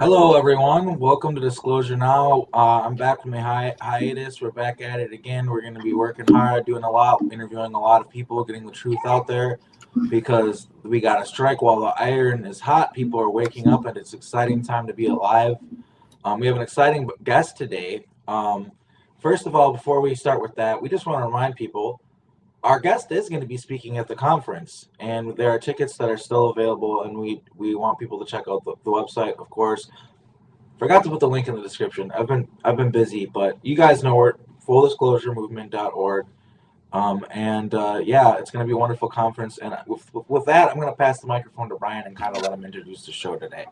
Hello, everyone. Welcome to Disclosure Now. I'm back from the hiatus. We're back at it again. We're going to be working hard, doing a lot, interviewing a lot of people, getting the truth out there because we got to strike while the iron is hot. People are waking up, and it's an exciting time to be alive. We have an exciting guest today. First of all, before we start with that, we just want to remind people our guest is going to be speaking at the conference, and there are tickets that are still available, and we want people to check out the website, of course. Forgot to put the link in the description. I've been busy, but you guys know where fulldisclosuremovement.org. Yeah, it's going to be a wonderful conference. And with that, I'm going to pass the microphone to Brian and kind of let him introduce the show today.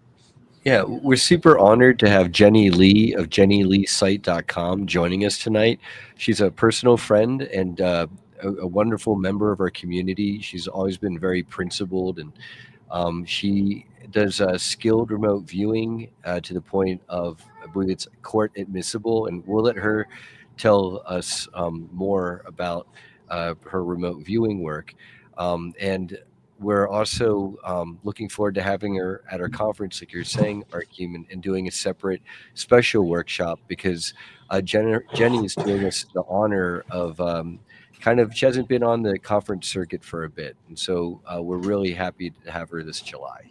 Yeah, we're super honored to have Jenny Lee of jennyleesite.com joining us tonight. She's a personal friend and a wonderful member of our community. She's always been very principled, and she does skilled remote viewing to the point of, I believe it's court admissible, and we'll let her tell us more about her remote viewing work. And we're also looking forward to having her at our conference, like you're saying, Arkheim, and doing a separate special workshop because Jenny is doing us the honor of she hasn't been on the conference circuit for a bit. And so we're really happy to have her this July.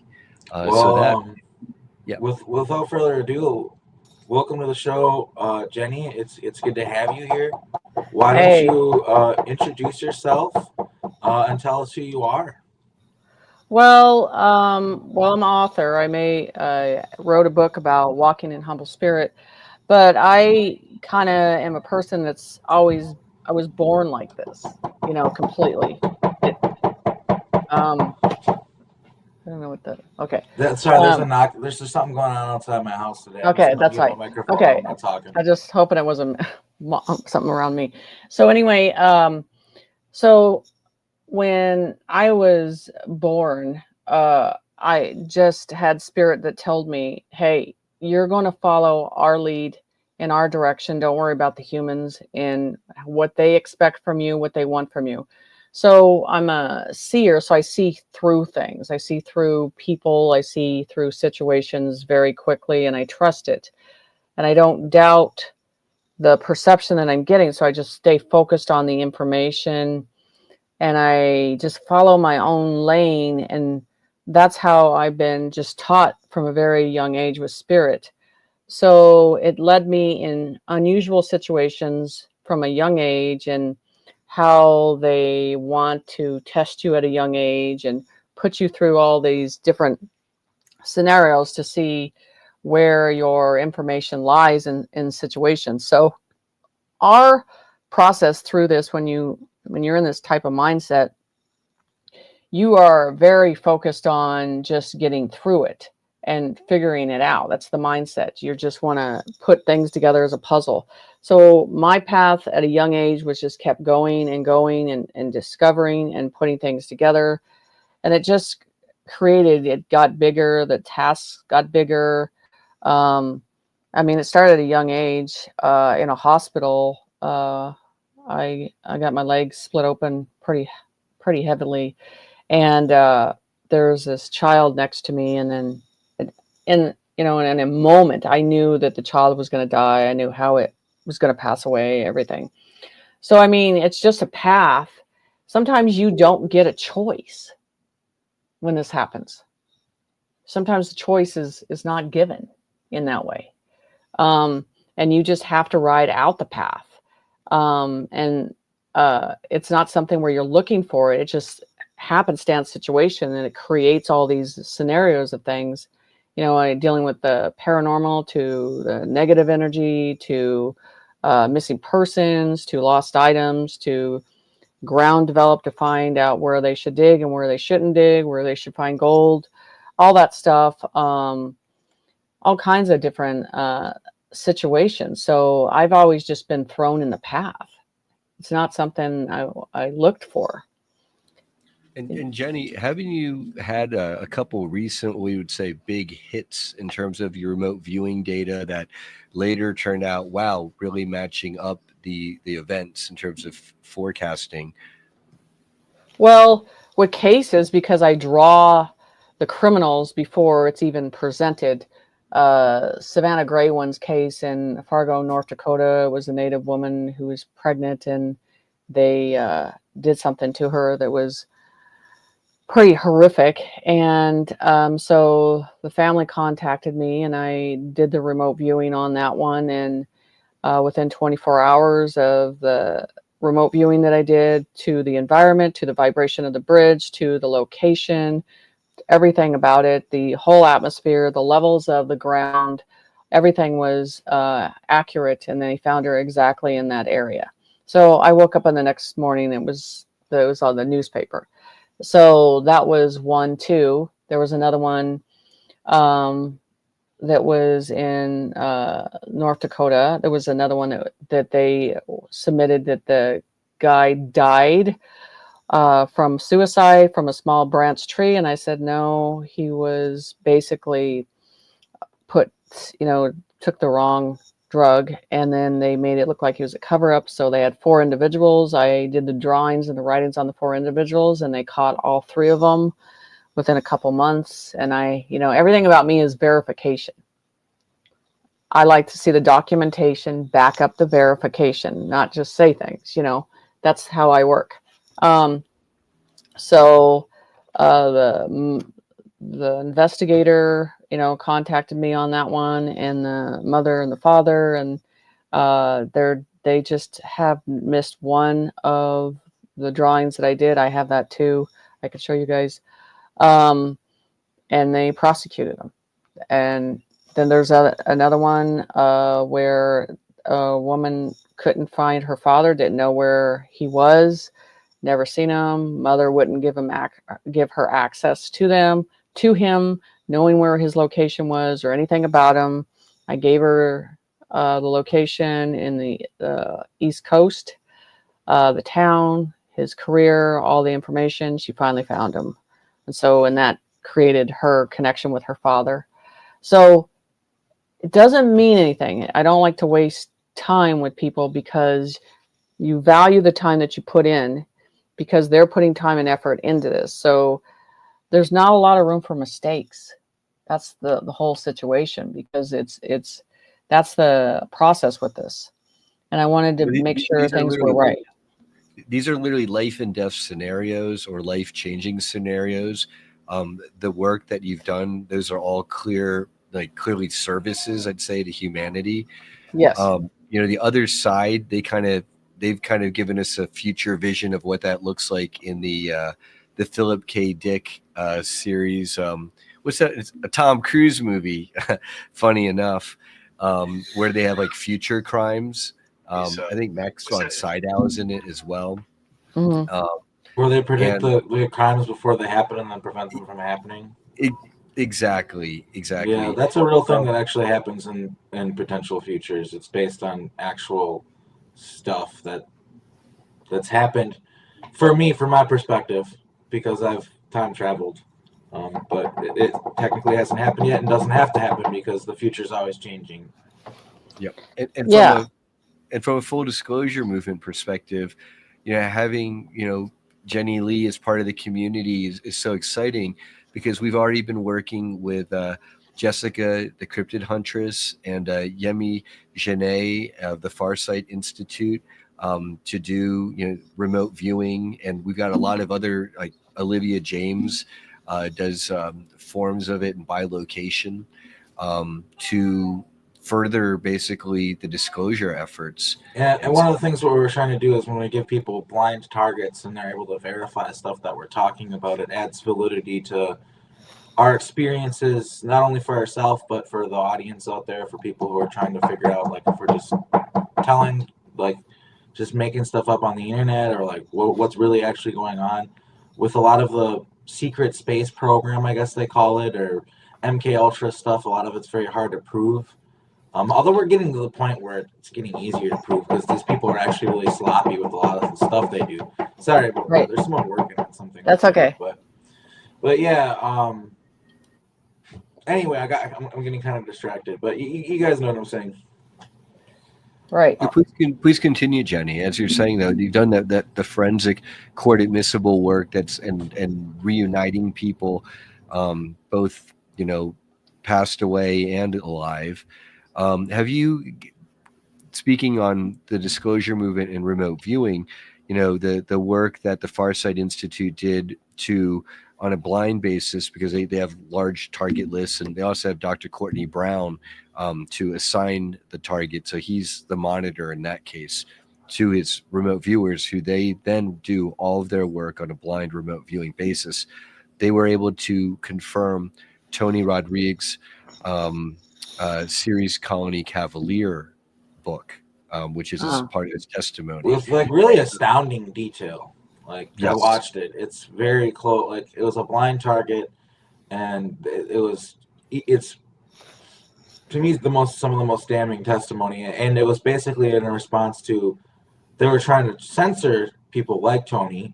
Without further ado, welcome to the show, Jenny. It's good to have you here. Why don't you introduce yourself and tell us who you are? Well, I'm an author. I wrote a book about walking in humble spirit, but I kind of am a person that's I was born like this, completely. I don't know what that. Okay. Sorry, there's a knock. There's just something going on outside my house today. Okay, that's right. Okay, I'm not talking. I just hoping it wasn't something around me. So anyway, so when I was born, I just had spirit that told me, "Hey, you're going to follow our lead in our direction. Don't worry about the humans and what they expect from you, what they want from you." So I'm a seer, so I see through things. I see through people. I see through situations very quickly, and I trust it. And I don't doubt the perception that I'm getting, so I just stay focused on the information, and I just follow my own lane. And that's how I've been just taught from a very young age with spirit. So it led me in unusual situations from a young age, and how they want to test you at a young age and put you through all these different scenarios to see where your information lies in situations. So our process through this, when you're in this type of mindset, you are very focused on just getting through it and figuring it out. That's the mindset. You just want to put things together as a puzzle. So my path at a young age was just kept going and going and discovering and putting things together. And it just it got bigger. The tasks got bigger. It started at a young age in a hospital. I got my legs split open pretty heavily. And there's this child next to me, and then in a moment, I knew that the child was going to die. I knew how it was going to pass away, everything. So, it's just a path. Sometimes you don't get a choice when this happens. Sometimes the choice is not given in that way. And you just have to ride out the path. It's not something where you're looking for it. It just happenstance situation, and it creates all these scenarios of things. Dealing with the paranormal, to the negative energy, to missing persons, to lost items, to ground developed to find out where they should dig and where they shouldn't dig, where they should find gold, all that stuff, all kinds of different situations. So I've always just been thrown in the path. It's not something I looked for. And Jenny, haven't you had a couple recent, we would say, big hits in terms of your remote viewing data that later turned out, wow, really matching up the events in terms of forecasting? Well, with cases, because I draw the criminals before it's even presented, Savannah Gray one's case in Fargo, North Dakota. It was a Native woman who was pregnant, and they did something to her that was pretty horrific. And so the family contacted me, and I did the remote viewing on that one. And within 24 hours of the remote viewing that I did, to the environment, to the vibration of the bridge, to the location, everything about it, the whole atmosphere, the levels of the ground, everything was accurate. And they found her exactly in that area. So I woke up on the next morning, it was on the newspaper. So that was one, too. There was another one that was in North Dakota. There was another one that they submitted that the guy died from suicide from a small branch tree. And I said, no, he was basically took the wrong drug, and then they made it look like he was a cover-up. So they had 4 individuals. I did the drawings and the writings on the 4 individuals, and they caught all 3 of them within a couple months. And everything about me is verification. I like to see the documentation back up the verification, not just say things. That's how I work. So the investigator, contacted me on that one, and the mother and the father, and they just have missed one of the drawings that I did. I have that too. I could show you guys. And they prosecuted them. And then there's another one where a woman couldn't find her father, didn't know where he was, never seen him. Mother wouldn't give her access to him, knowing where his location was or anything about him. I gave her the location in the East Coast, the town, his career, all the information. She finally found him. And that created her connection with her father. So it doesn't mean anything. I don't like to waste time with people, because you value the time that you put in, because they're putting time and effort into this. So there's not a lot of room for mistakes. That's the whole situation, because that's the process with this. And I wanted to make sure things were right. These are literally life and death scenarios, or life-changing scenarios. The work that you've done, those are all clearly services, I'd say, to humanity. Yes. The other side, they've kind of given us a future vision of what that looks like in the Philip K. Dick series. What's that? It's a Tom Cruise movie, funny enough, where they have future crimes. I think Max von Sydow is in it as well. Mm-hmm. Where they predict the crimes before they happen and then prevent them from happening. Exactly. Yeah, that's a real thing that actually happens in potential futures. It's based on actual stuff that's happened for me, from my perspective, because I've time traveled. But it technically hasn't happened yet, and doesn't have to happen, because the future is always changing. Yep. And from a full disclosure movement perspective, having Jenny Lee as part of the community is so exciting, because we've already been working with Jessica, the Cryptid Huntress, and Yemi Genet of the Farsight Institute to do remote viewing, and we've got a lot of other, like Olivia James does forms of it and by location to further basically the disclosure efforts. And one of the things what we're trying to do is, when we give people blind targets and they're able to verify stuff that we're talking about, it adds validity to our experiences, not only for ourselves, but for the audience out there, for people who are trying to figure out, if we're just telling, just making stuff up on the internet, or what's really actually going on. With a lot of the secret space program, I guess they call it, or MK Ultra stuff, a lot of it's very hard to prove. Although we're getting to the point where it's getting easier to prove, because these people are actually really sloppy with a lot of the stuff they do. Sorry about that. There's someone working on something. That's okay. But yeah. Anyway, I'm getting kind of distracted. But you guys know what I'm saying. Right. Please continue, Jenny. As you're saying, though, you've done that the forensic court admissible work and reuniting people, both passed away and alive. Have you, speaking on the disclosure movement and remote viewing, the work that the Farsight Institute did to, on a blind basis, because they have large target lists, and they also have Dr. Courtney Brown to assign the target. So he's the monitor in that case to his remote viewers, who they then do all of their work on a blind remote viewing basis. They were able to confirm Tony Rodriguez's series Colony Cavalier book, which is part of his testimony. With like really astounding detail. Like Yes. I watched it. It's very close. Like it was a blind target, and it's to me some of the most damning testimony. And it was basically in response to, they were trying to censor people like Tony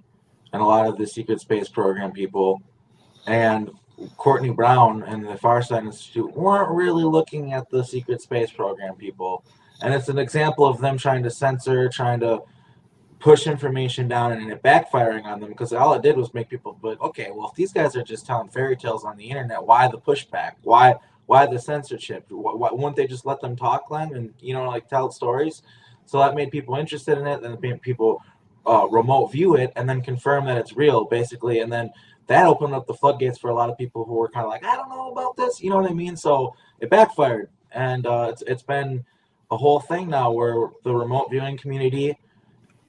and a lot of the secret space program people, and Courtney Brown and the Farsight Institute weren't really looking at the secret space program people. And it's an example of them trying to censor, trying to push information down, and it backfiring on them, because all it did was make people be like, okay, well, if these guys are just telling fairy tales on the internet, why the pushback? Why the censorship? Why wouldn't they just let them talk, Glenn, and like tell stories? So that made people interested in it, and it made people remote view it and then confirm that it's real, basically. And then that opened up the floodgates for a lot of people who were kind of like, I don't know about this, you know what I mean? So it backfired, and it's been a whole thing now where the remote viewing community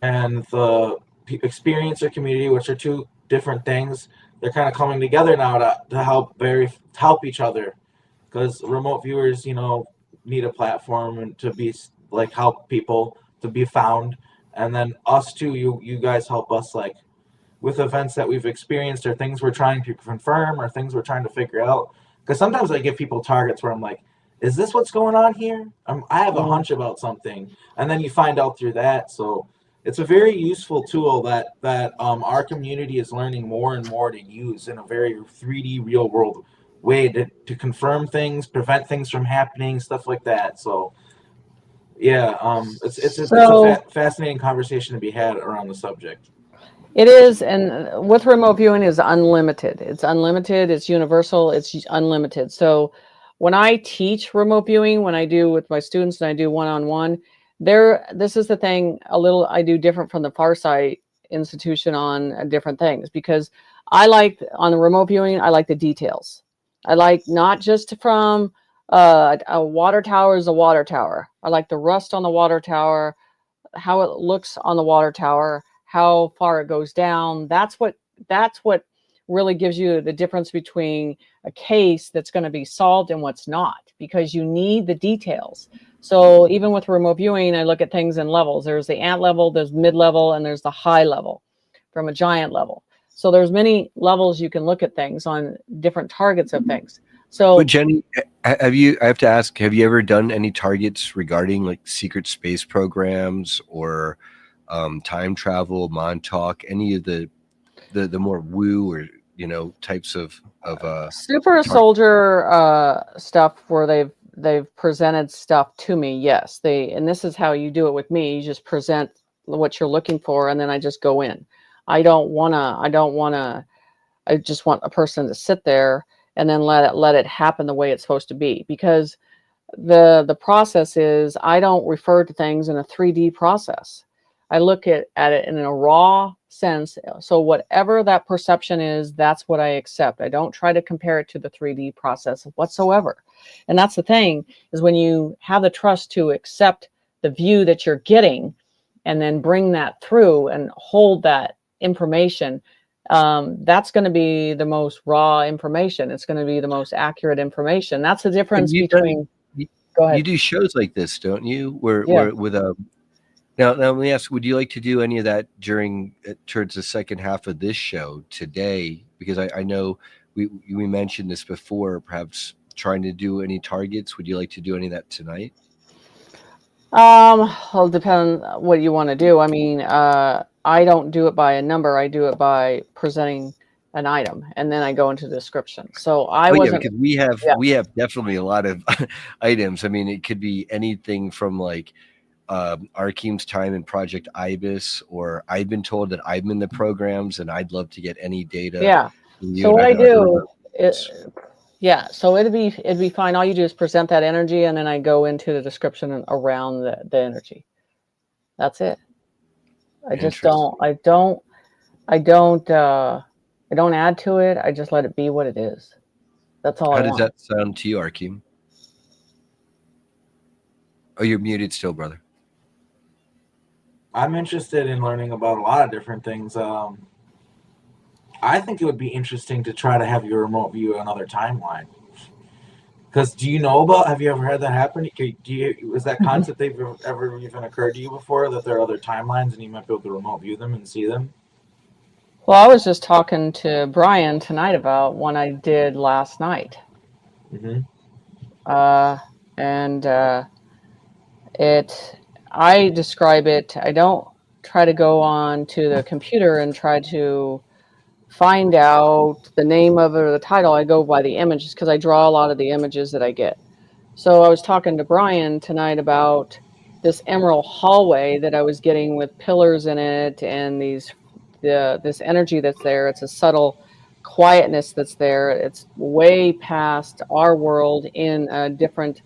and the experiencer community, which are two different things, they're kind of coming together now to help each other, because remote viewers, need a platform and to be like help people to be found, and then us too. You guys help us, like with events that we've experienced or things we're trying to confirm or things we're trying to figure out. Because sometimes I give people targets where I'm like, is this what's going on here? I have a hunch about something, and then you find out through that. So it's a very useful tool that our community is learning more and more to use in a very 3D real world way to confirm things, prevent things from happening, stuff like that. So yeah, it's a fascinating conversation to be had around the subject. It is, and with remote viewing is unlimited. It's unlimited, it's universal, it's unlimited. So when I teach remote viewing, when I do with my students and I do one-on-one, this is the thing I do different from the Farsight Institution on different things, because I like, on the remote viewing, I like the details. I like not just from a water tower is a water tower. I like the rust on the water tower, how it looks on the water tower, how far it goes down. That's what really gives you the difference between a case that's going to be solved and what's not, because you need the details. So even with remote viewing, I look at things in levels. There's the ant level, there's mid-level, and there's the high level from a giant level. So there's many levels you can look at things on, different targets of things. So, but Jenny, I have to ask, have you ever done any targets regarding like secret space programs or time travel, Montauk, any of the more woo or types of super soldier stuff where they've presented stuff to me? Yes, and this is how you do it with me. You just present what you're looking for, and then I just go in. I just want a person to sit there and then let it happen the way it's supposed to be, because the process is, I don't refer to things in a 3D process. I look at it in a raw sense. So whatever that perception is, that's what I accept. I don't try to compare it to the 3D process whatsoever. And that's the thing, is when you have the trust to accept the view that you're getting and then bring that through and hold that information, that's going to be the most raw information. It's going to be the most accurate information. That's the difference between. Go ahead. You do shows like this, don't you? Where with a. Now let me ask: would you like to do any of that towards the second half of this show today? Because I know we mentioned this before. Perhaps trying to do any targets. Would you like to do any of that tonight? Well, it depends what you want to do. I mean, I don't do it by a number. I do it by presenting an item, and then I go into the description. So because we have definitely a lot of items. I mean, it could be anything from like Arkheim's time in Project Ibis, or I've been told that I'm in the programs, and I'd love to get any data. Yeah. So what I do is, Yeah, so it'd be fine. All you do is present that energy, and then I go into the description around the energy. That's it. I just Interesting. I don't add to it. I just let it be what it is. That's all I How does want. that sound to you, Arkheim? Oh, you're muted still, brother. I'm interested in learning about a lot of different things. I think it would be interesting to try to have your remote view another timeline. Because do you know about? Have you ever had that happen? Was that concept they've ever even occurred to you before that there are other timelines and you might be able to remote view them and see them? Well, I was just talking to Brian tonight about one I did last night. Mm-hmm. Uh, and it, I describe it, I don't try to go on to the computer and try to find out the name of it or the title. I go by the images because I draw a lot of the images that I get. So I was talking to Brian tonight about this emerald hallway that I was getting with pillars in it and this energy that's there. It's a subtle quietness that's there. It's way past our world in a different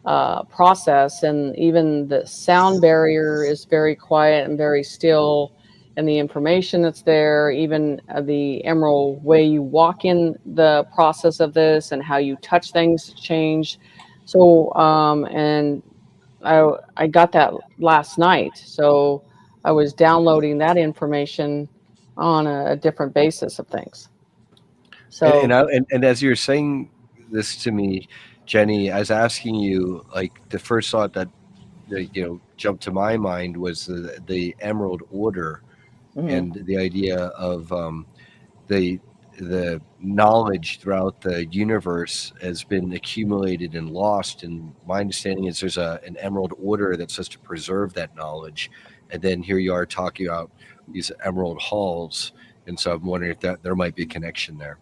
process, and even the sound barrier is very quiet and very still. And the information that's there, even the emerald way you walk in the process of this and how you touch things change. So, and I got that last night. So I was downloading that information on a different basis of things. So, And as you're saying this to me, Jenny, I was asking you, like, the first thought that jumped to my mind was the Emerald Order, mhm. and the idea of the the knowledge throughout the universe has been accumulated and lost. And my understanding is there's an Emerald Order that's supposed to preserve that knowledge. And then here you are talking about these Emerald Halls, and so I'm wondering if that there might be a connection there.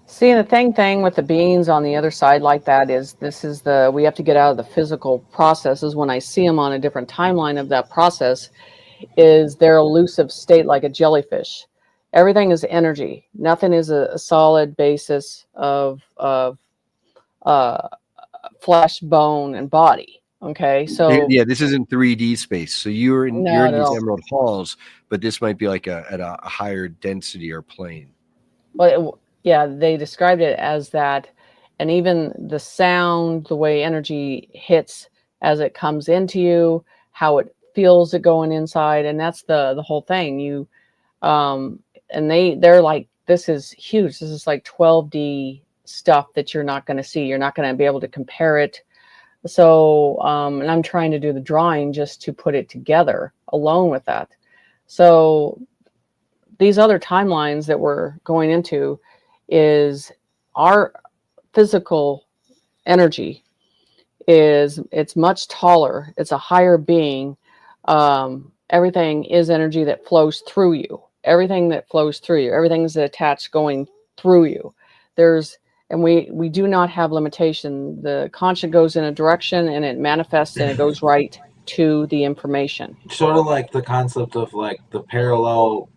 See, the thing with the beings on the other side like that is this is we have to get out of the physical processes. When I see them on a different timeline of that process, is their elusive state like a jellyfish. Everything is energy. Nothing is a solid basis of uh, flesh, bone, and body. Okay, so Yeah, this isn't 3D space. So you're not in at these all. Emerald Halls, but this might be like at a higher density or plane. But yeah, they described it as that, and even the sound, the way energy hits as it comes into you, how it feels it going inside, and that's the whole thing. And they're like, this is huge. This is like 12D stuff that you're not going to see. You're not going to be able to compare it. So, and I'm trying to do the drawing just to put it together alone with that. So these other timelines that we're going into is our physical energy it's much taller, it's a higher being. Everything is energy that flows through you, everything that flows through you, everything's attached going through you. There's and we do not have limitation. The conscience goes in a direction and it manifests and it goes right to the information. Sort of like the concept of like the parallel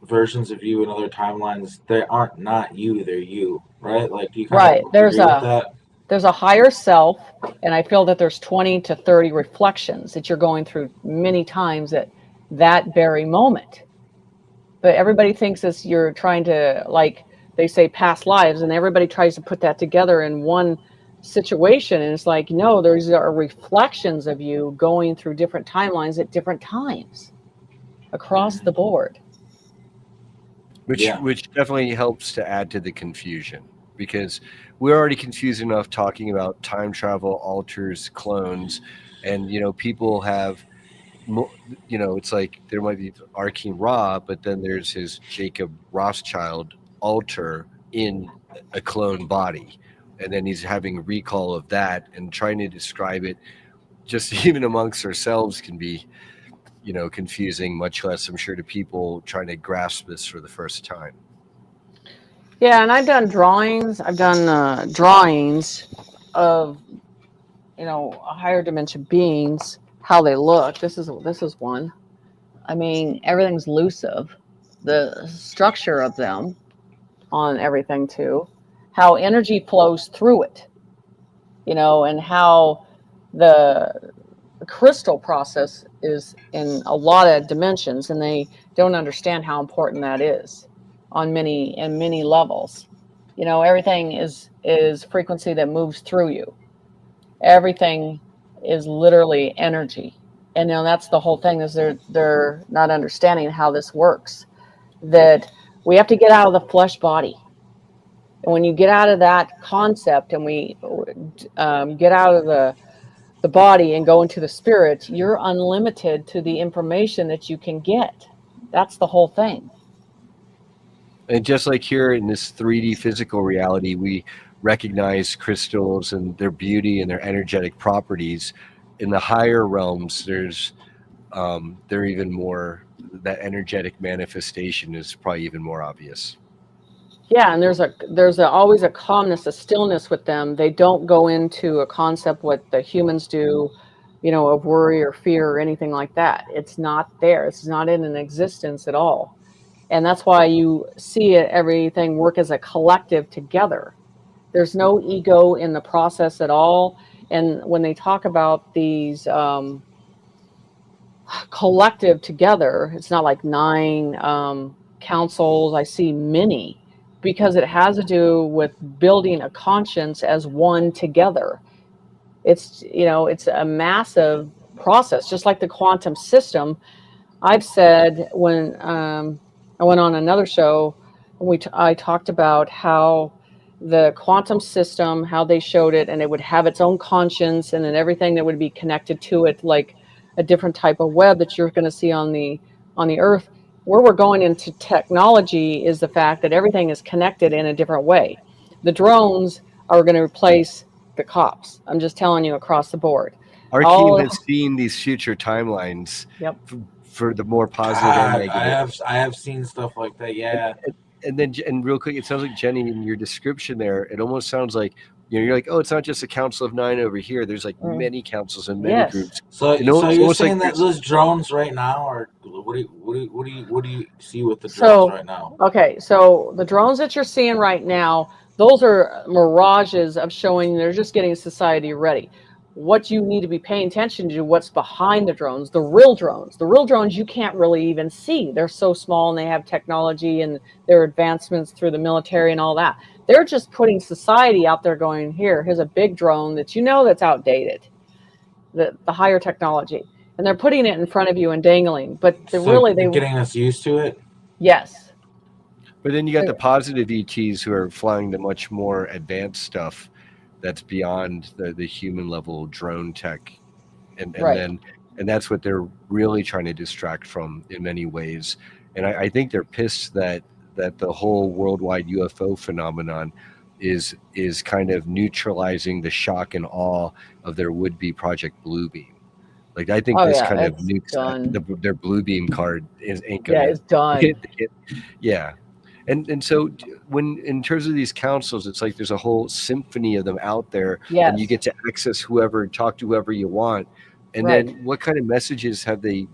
versions of you in other timelines. They aren't not you; they're you, right? Like, do you kind Right. of agree with that? There's a higher self, and I feel that there's 20 to 30 reflections that you're going through many times at that very moment. But everybody thinks it's you're trying to, like they say, past lives, and everybody tries to put that together in one situation. And it's like, no, there's are reflections of you going through different timelines at different times across the board. which Yeah. which definitely helps to add to the confusion, because we're already confused enough talking about time travel, alters, clones, and people have it's like there might be Arkheim Ra, but then there's his Jacob Rothschild alter in a clone body, and then he's having a recall of that and trying to describe it just even amongst ourselves can be confusing, much less I'm sure to people trying to grasp this for the first time. Yeah, and I've done drawings. I've done drawings of higher dimension beings, how they look. This is one. I mean, everything's elusive. The structure of them on everything too, how energy flows through it, and how the crystal process is in a lot of dimensions, and they don't understand how important that is on many levels. Everything is frequency that moves through you. Everything is literally energy. And that's the whole thing, is they're not understanding how this works. That we have to get out of the flesh body. And when you get out of that concept, and we get out of the body and go into the spirit, you're unlimited to the information that you can get. That's the whole thing. And just like here in this 3D physical reality, we recognize crystals and their beauty and their energetic properties. In the higher realms, they're even more, that energetic manifestation is probably even more obvious. Yeah, and there's always a calmness, a stillness with them. They don't go into a concept what the humans do, of worry or fear or anything like that. It's not there. It's not in an existence at all. And that's why you see everything work as a collective together. There's no ego in the process at all. And when they talk about these collective together, it's not like 9 councils. I see many, because it has to do with building a conscience as one together. It's a massive process, just like the quantum system. I've said, when I went on another show, I talked about how the quantum system, how they showed it, and it would have its own conscience, and then everything that would be connected to it, like a different type of web that you're going to see on the earth. Where we're going into technology is the fact that everything is connected in a different way. The drones are going to replace the cops. I'm just telling you, across the board. Arkheim has seen these future timelines. Yep. For the more positive and negative. I have seen stuff like that. Yeah. And real quick, it sounds like, Jenny, in your description there, it almost sounds like, you're like, oh, it's not just a council of 9 over here. There's like many councils and many groups. So you're saying that those drones right now are, what do you see with the drones right now? Okay, so the drones that you're seeing right now, those are mirages of showing they're just getting society ready. What you need to be paying attention to, what's behind the drones, the real drones. The real drones you can't really even see. They're so small, and they have technology and their advancements through the military and all that. They're just putting society out there going, here's a big drone that that's outdated, the higher technology. And they're putting it in front of you and dangling. But they're getting us used to it? Yes. But then you got the positive ETs who are flying the much more advanced stuff that's beyond the human level drone tech, and that's what they're really trying to distract from in many ways. And I think they're pissed that the whole worldwide UFO phenomenon is kind of neutralizing the shock and awe of their would-be Project Bluebeam. Like, I think this kind of nukes their Bluebeam card ain't gonna. Yeah, it's done. Yeah. And so when, in terms of these councils, it's like there's a whole symphony of them out there, and you get to access whoever, talk to whoever you want. And then what kind of messages have they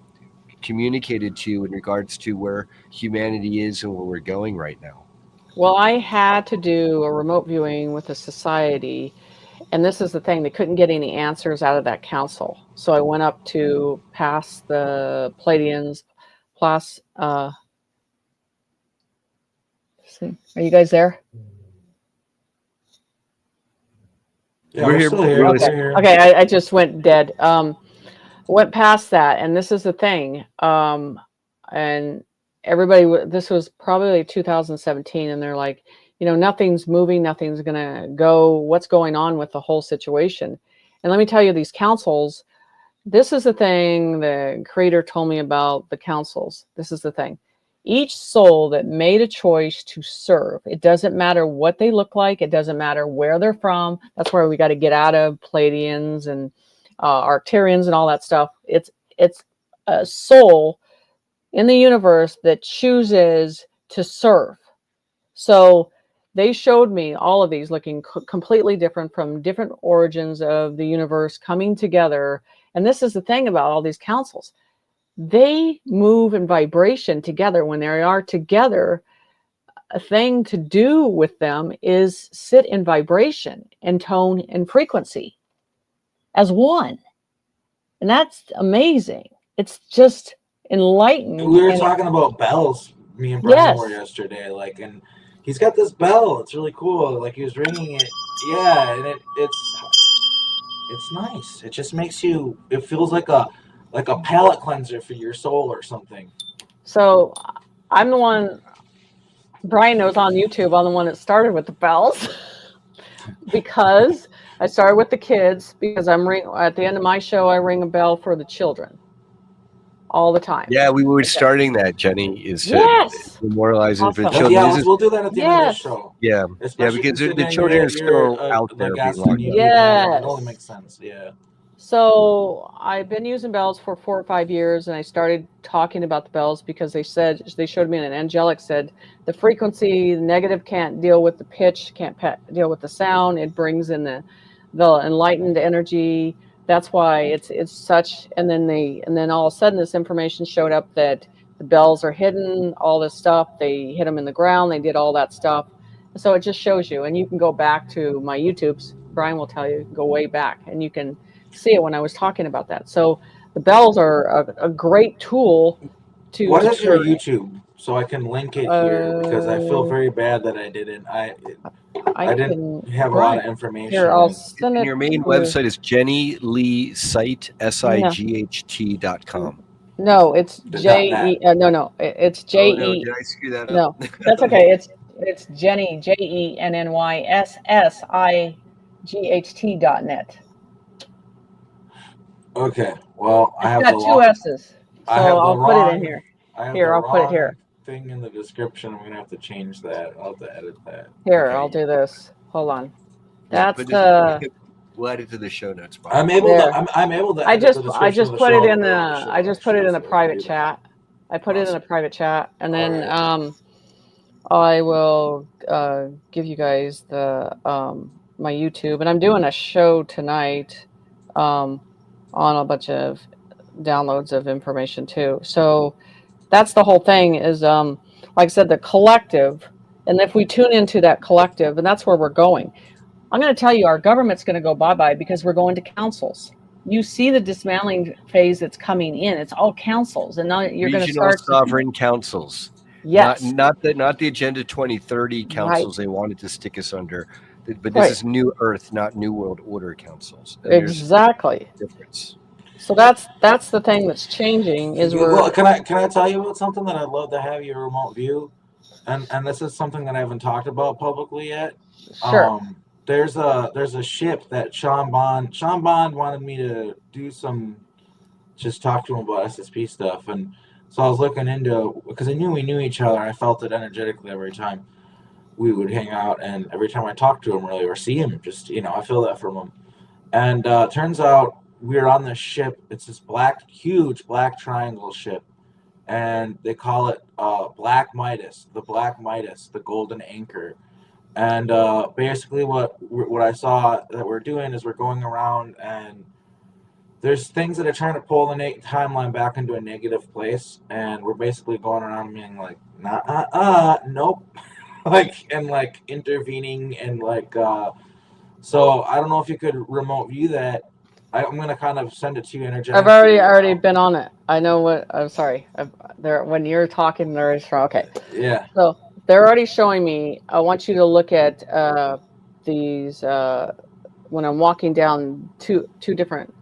communicated to you in regards to where humanity is and where we're going right now? Well, I had to do a remote viewing with a society, and this is the thing, they couldn't get any answers out of that council. So I went up to past the Pleiadians, plus are you guys there? Yeah, we're still here. Okay, I just went dead. Went past that, and this is the thing. And everybody, this was probably 2017, and they're like, nothing's moving, nothing's gonna go. What's going on with the whole situation? And let me tell you, these councils, this is the thing the creator told me about the councils. This is the thing. Each soul that made a choice to serve, it doesn't matter what they look like, it doesn't matter where they're from. That's where we got to get out of Pleiadians and Arcturians and all that stuff. It's a soul in the universe that chooses to serve. So they showed me all of these looking completely different, from different origins of the universe coming together. And this is the thing about all these councils. They move in vibration together. When they are together, thing to do with them is sit in vibration and tone and frequency as one. And that's amazing. It's just enlightened. We were and talking about bells. Me and Brian were Yes. yesterday. Like, and he's got this bell. It's really cool. Like he was ringing it. Yeah, and it's nice. It just makes you. It feels like a palate cleanser for your soul or something. So I'm the one. Brian knows on YouTube. I'm the one that started with the bells because I started with the kids because at the end of my show I ring a bell for the children all the time. Yeah, we were starting that, Jenny, is to Yes. memorialize it for the Awesome. children. Yeah, This is, we'll do that at the end of Yes. the show. yeah, Especially because the considering children are still you're out the there being guest on locked YouTube. up. Yes. It only makes sense. Yeah. So I've been using bells for 4 or 5 years, and I started talking about the bells because they showed me, an angelic said the frequency, the negative can't deal with the pitch, can't deal with the sound. It brings in the enlightened energy. That's why it's such. And then all of a sudden this information showed up that the bells are hidden. All this stuff, they hit them in the ground. They did all that stuff. So it just shows you, and you can go back to my YouTubes. Brian will tell you, you can go way back, and you can see it when I was talking about that. So the bells are a great tool to. What is your YouTube? So I can link it here because I feel very bad that I didn't. I didn't have a lot of information. Here, I'll send it. Your main website is Jenny Lee Sight, SIGHT.com. No, it's JE. No, it's JE. Oh, no, did I screw that up? No, that's okay. It's Jenny, JENNYSSIGHT.net. Okay, well, I have got two S's, so I'll put it in here. I'll put it here. Thing in the description. I'm gonna have to change that. I'll have to edit that. Here, Okay. I'll do this. Hold on. That's the. We'll add it to the show notes. Bob. I'm able to. I just put it in the. I just put it in the private chat. I put it in a private chat, and then I will give you guys the my YouTube, and I'm doing a show tonight on a bunch of downloads of information too. So that's the whole thing is like I said, the collective, and if we tune into that collective, and that's where we're going. I'm going to tell you, our government's going to go bye-bye because we're going to councils. You see the dismantling phase that's coming in. It's all councils, and now you're going to start sovereign councils. Yes, not the Agenda 2030 councils they wanted to stick us under, but this is New Earth, not New World Order councils. And exactly. Difference. So that's the thing that's changing is can I tell you about something that I'd love to have your remote view, and this is something that I haven't talked about publicly yet. Sure. There's a ship that Sean Bond wanted me to do just talk to him about SSP stuff, and so I was looking into, because I knew we knew each other. I felt it energetically every time we would hang out, and every time I talk to him really or see him, just I feel that from him. And turns out we were on this ship. It's this huge black triangle ship, and they call it Black Midas, the golden anchor. And basically what I saw that we're doing is we're going around, and there's things that are trying to pull the timeline back into a negative place, and we're basically going around being like, nope, like intervening, and so I don't know if you could remote view that. I'm gonna kind of send it to you energetically. I've already been on it. I know what. I'm sorry. When you're talking, there's okay. Yeah. So they're already showing me. I want you to look at these when I'm walking down two different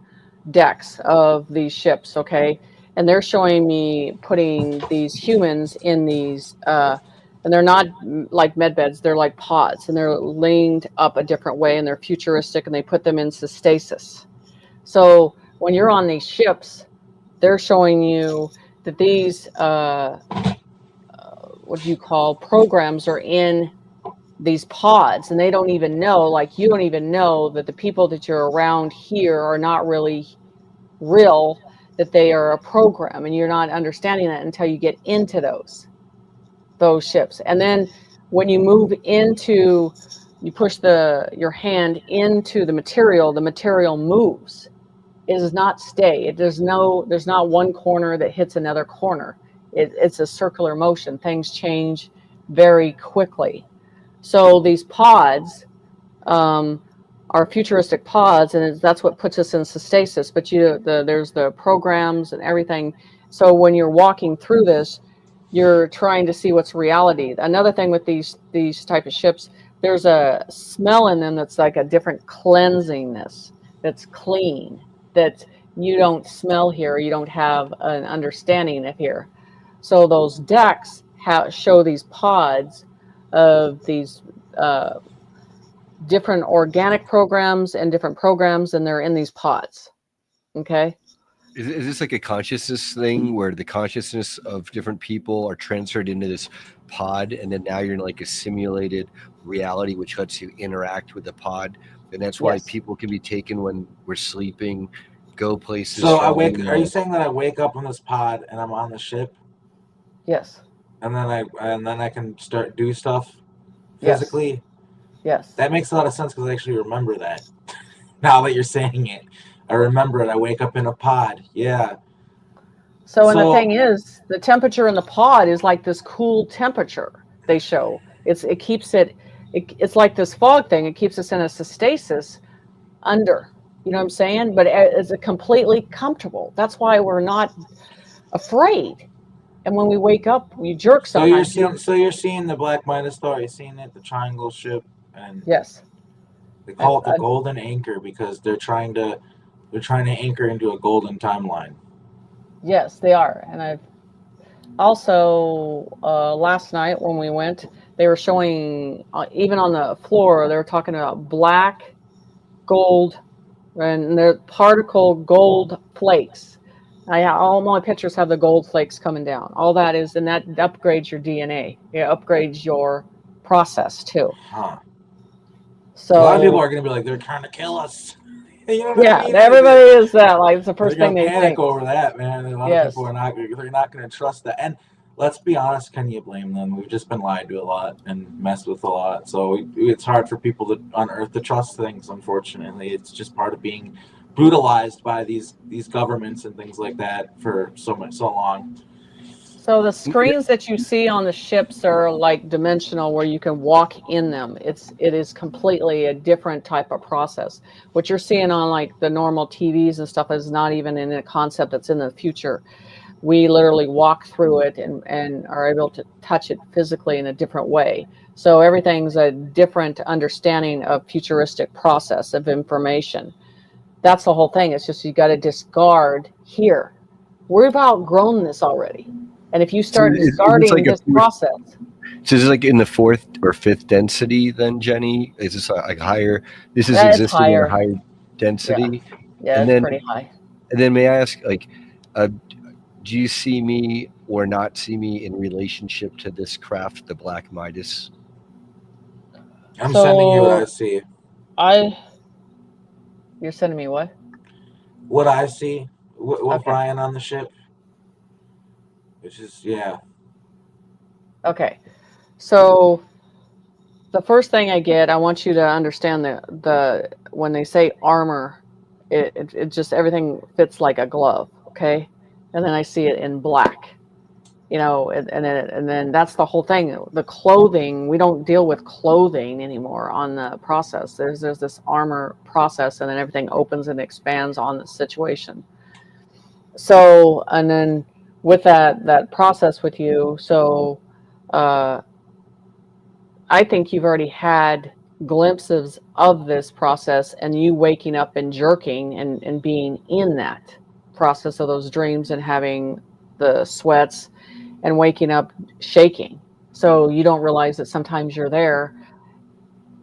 decks of these ships. Okay, and they're showing me putting these humans in these. And they're not like med beds. They're like pods, and they're leaned up a different way, and they're futuristic, and they put them into stasis. So when you're on these ships, they're showing you that these, what do you call, programs are in these pods, and they don't even know, like you don't even know that the people that you're around here are not really real, that they are a program, and you're not understanding that until you get into those ships. And then when you move into, you push your hand into the material moves. It does not stay. There's not one corner that hits another corner. It's a circular motion. Things change. very quickly. So these pods are futuristic pods, and that's what puts us in stasis. But there's the programs and everything. So when you're walking through this, you're trying to see what's reality. Another thing with these type of ships, there's a smell in them that's like a different cleansingness, that's clean, that you don't smell here, you don't have an understanding of here. So those decks show these pods of these different organic programs and different programs, and they're in these pods. Okay. Is this like a consciousness thing where the consciousness of different people are transferred into this pod, and then now you're in like a simulated reality which lets you interact with the pod, and that's why Yes. people can be taken when we're sleeping, go places. So are you saying that I wake up in this pod and I'm on the ship, Yes. and then I can start do stuff physically? Yes. That makes a lot of sense because I actually remember that. Now that you're saying it, I remember it. I wake up in a pod. Yeah. So and the thing is, the temperature in the pod is like this cool temperature they show. It keeps it's like this fog thing. It keeps us in a stasis under. You know what I'm saying? But it's completely comfortable. That's why we're not afraid. And when we wake up, we jerk sometimes. So you're seeing the Black Midas Star. You're seeing it, the triangle ship, and yes, they call it the golden anchor because they're trying to anchor into a golden timeline. Yes, they are. And I've also last night when we went, they were showing even on the floor. They were talking about black, gold, and they're particle gold flakes. All my pictures have the gold flakes coming down. All that is, and that upgrades your DNA. It upgrades your process too. Huh. So a lot of people are going to be like, they're trying to kill us. You know what I mean? Everybody is that. Like, it's the first thing they panic think. over that, man. A lot of people are not going to trust that. And let's be honest, can you blame them? We've just been lied to a lot and messed with a lot. So it's hard for people to on Earth to trust things, unfortunately. It's just part of being brutalized by these governments and things like that for so long. So the screens that you see on the ships are like dimensional, where you can walk in them. It is completely a different type of process. What you're seeing on like the normal TVs and stuff is not even in a concept that's in the future. We literally walk through it and are able to touch it physically in a different way. So everything's a different understanding of futuristic process of information. That's the whole thing. It's just you got to discard here. We've outgrown this already. And if you start discarding like this process. So is it like in the 4th or 5th density then, Jenny? Is this like higher? This is existing in a higher density? Yeah, it's pretty high. And then may I ask, like, do you see me or not see me in relationship to this craft, the Black Midas? I'm sending you what I see. You're sending me what? What I see with Brian on the ship. Which is, yeah. Okay. So the first thing I get, I want you to understand the when they say armor, it just everything fits like a glove, okay? And then I see it in black. You know, and then that's the whole thing. The clothing, we don't deal with clothing anymore on the process. There's this armor process, and then everything opens and expands on the situation. So, and then with that process with you, so I think you've already had glimpses of this process, and you waking up and jerking and being in that process of those dreams and having the sweats and waking up shaking. So you don't realize that sometimes you're there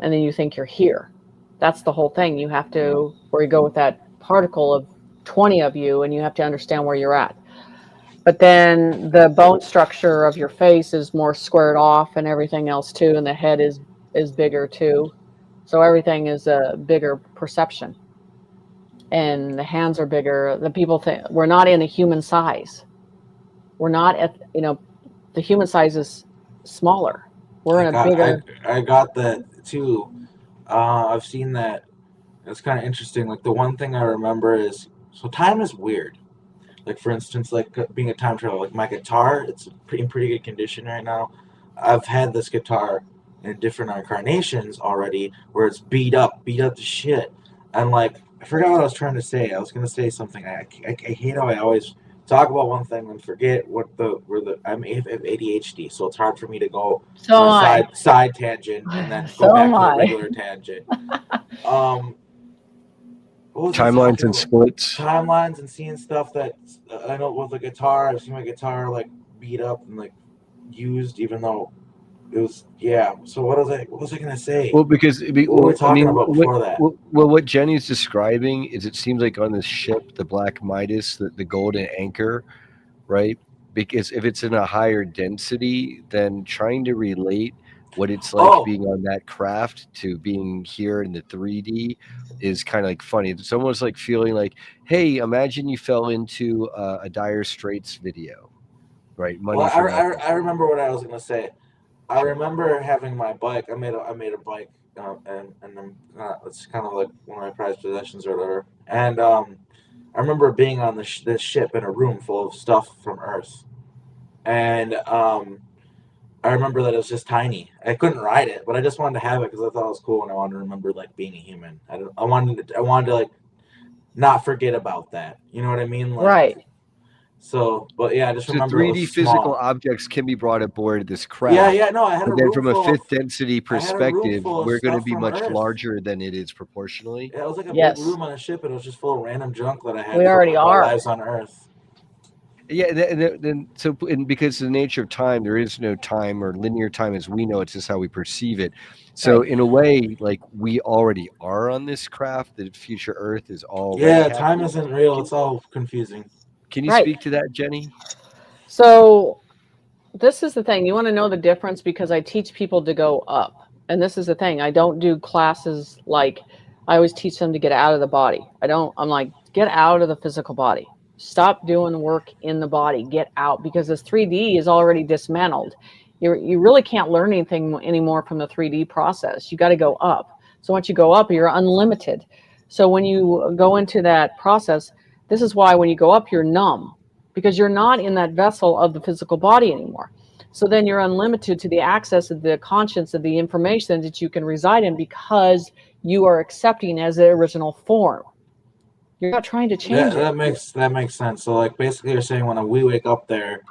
and then you think you're here. That's the whole thing. You have to, where you go with that particle of 20 of you, and you have to understand where you're at. But then the bone structure of your face is more squared off and everything else too. And the head is bigger too. So everything is a bigger perception. And the hands are bigger. The people think we're not in a human size. We're not at, the human size is smaller. We're in a bigger. I got that too. I've seen that. It's kind of interesting. Like the one thing I remember is, so time is weird. Like for instance, like being a time traveler, like my guitar, it's in pretty good condition right now. I've had this guitar in different incarnations already, where it's beat up to shit, and like I forgot what I was trying to say. I was gonna say something. I hate how I always talk about one thing and forget what the I'm I have ADHD, so it's hard for me to go So on am I. a side tangent and then go So back am to a I. regular tangent. What was I Timelines talking and about? splits. Timelines and seeing stuff that I know with the guitar. I've seen my guitar like beat up and like used, even though it was So what was I gonna say? Well, because What were we I talking mean, about before that? what Jenny's describing is it seems like on this ship, the Black Midas, the golden anchor, right? Because if it's in a higher density, then trying to relate what it's like Oh, being on that craft to being here in the 3D is kind of like funny. It's almost like feeling like, hey, imagine you fell into a Dire Straits video, right? well, Money for nothing. I remember what I was gonna say. I Sure. remember having my bike. I made a bike, and it's kind of like one of my prized possessions or whatever. And I remember being on this ship in a room full of stuff from Earth, and I remember that it was just tiny. I couldn't ride it, but I just wanted to have it because I thought it was cool, and I wanted to remember like being a human. I wanted to like not forget about that. You know what I mean? Like Right. so, but yeah, I just So remember it was 3D physical small. objects can be brought aboard this Yeah, craft, yeah. No, I had a but then room from a full of fifth density I had a room perspective, full of we're going to stuff be from much Earth. larger than it is proportionally. Yeah, it was like a big Yes. room on a ship, and it was just full of random junk that I had We from already like, my are. lives on Earth. Yeah, then because of the nature of time, there is no time or linear time as we know. It's just how we perceive it. So Right. in a way, like we already are on this craft. The future Earth is already Yeah, time happening. isn't real. Can, It's all confusing. can you Right. speak to that, Jenny? So this is the thing. You want to know the difference because I teach people to go up. And this is the thing. I don't do classes like I always teach them to get out of the body. I'm like, get out of the physical body. Stop doing work in the body. Get out because this 3D is already dismantled. You really can't learn anything anymore from the 3D process. You got to go up. So once you go up, you're unlimited. So when you go into that process, this is why when you go up, you're numb because you're not in that vessel of the physical body anymore. So then you're unlimited to the access of the conscience of the information that you can reside in because you are accepting as the original form. You're not trying to change it. That makes sense. So like basically, you're saying when we wake up there,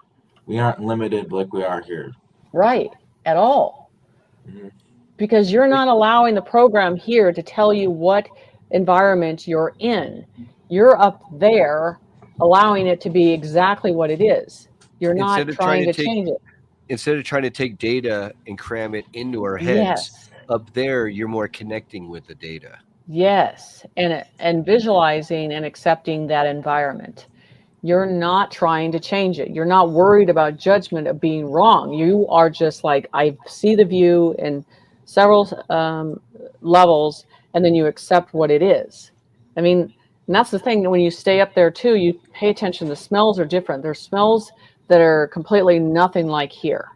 we aren't limited like we are here. Right. At all. Mhm. Because you're not allowing the program here to tell you what environment you're in. You're up there allowing it to be exactly what it is. You're not Instead of trying trying to to take change it. instead of trying to take data and cram it into our heads, Yes. up there you're more connecting with the data. Yes. And visualizing and accepting that environment. You're not trying to change it. You're not worried about judgment of being wrong. You are just like, I see the view in several levels, and then you accept what it is. I mean, and that's the thing. When you stay up there too, you pay attention. The smells are different. There's smells that are completely nothing like here.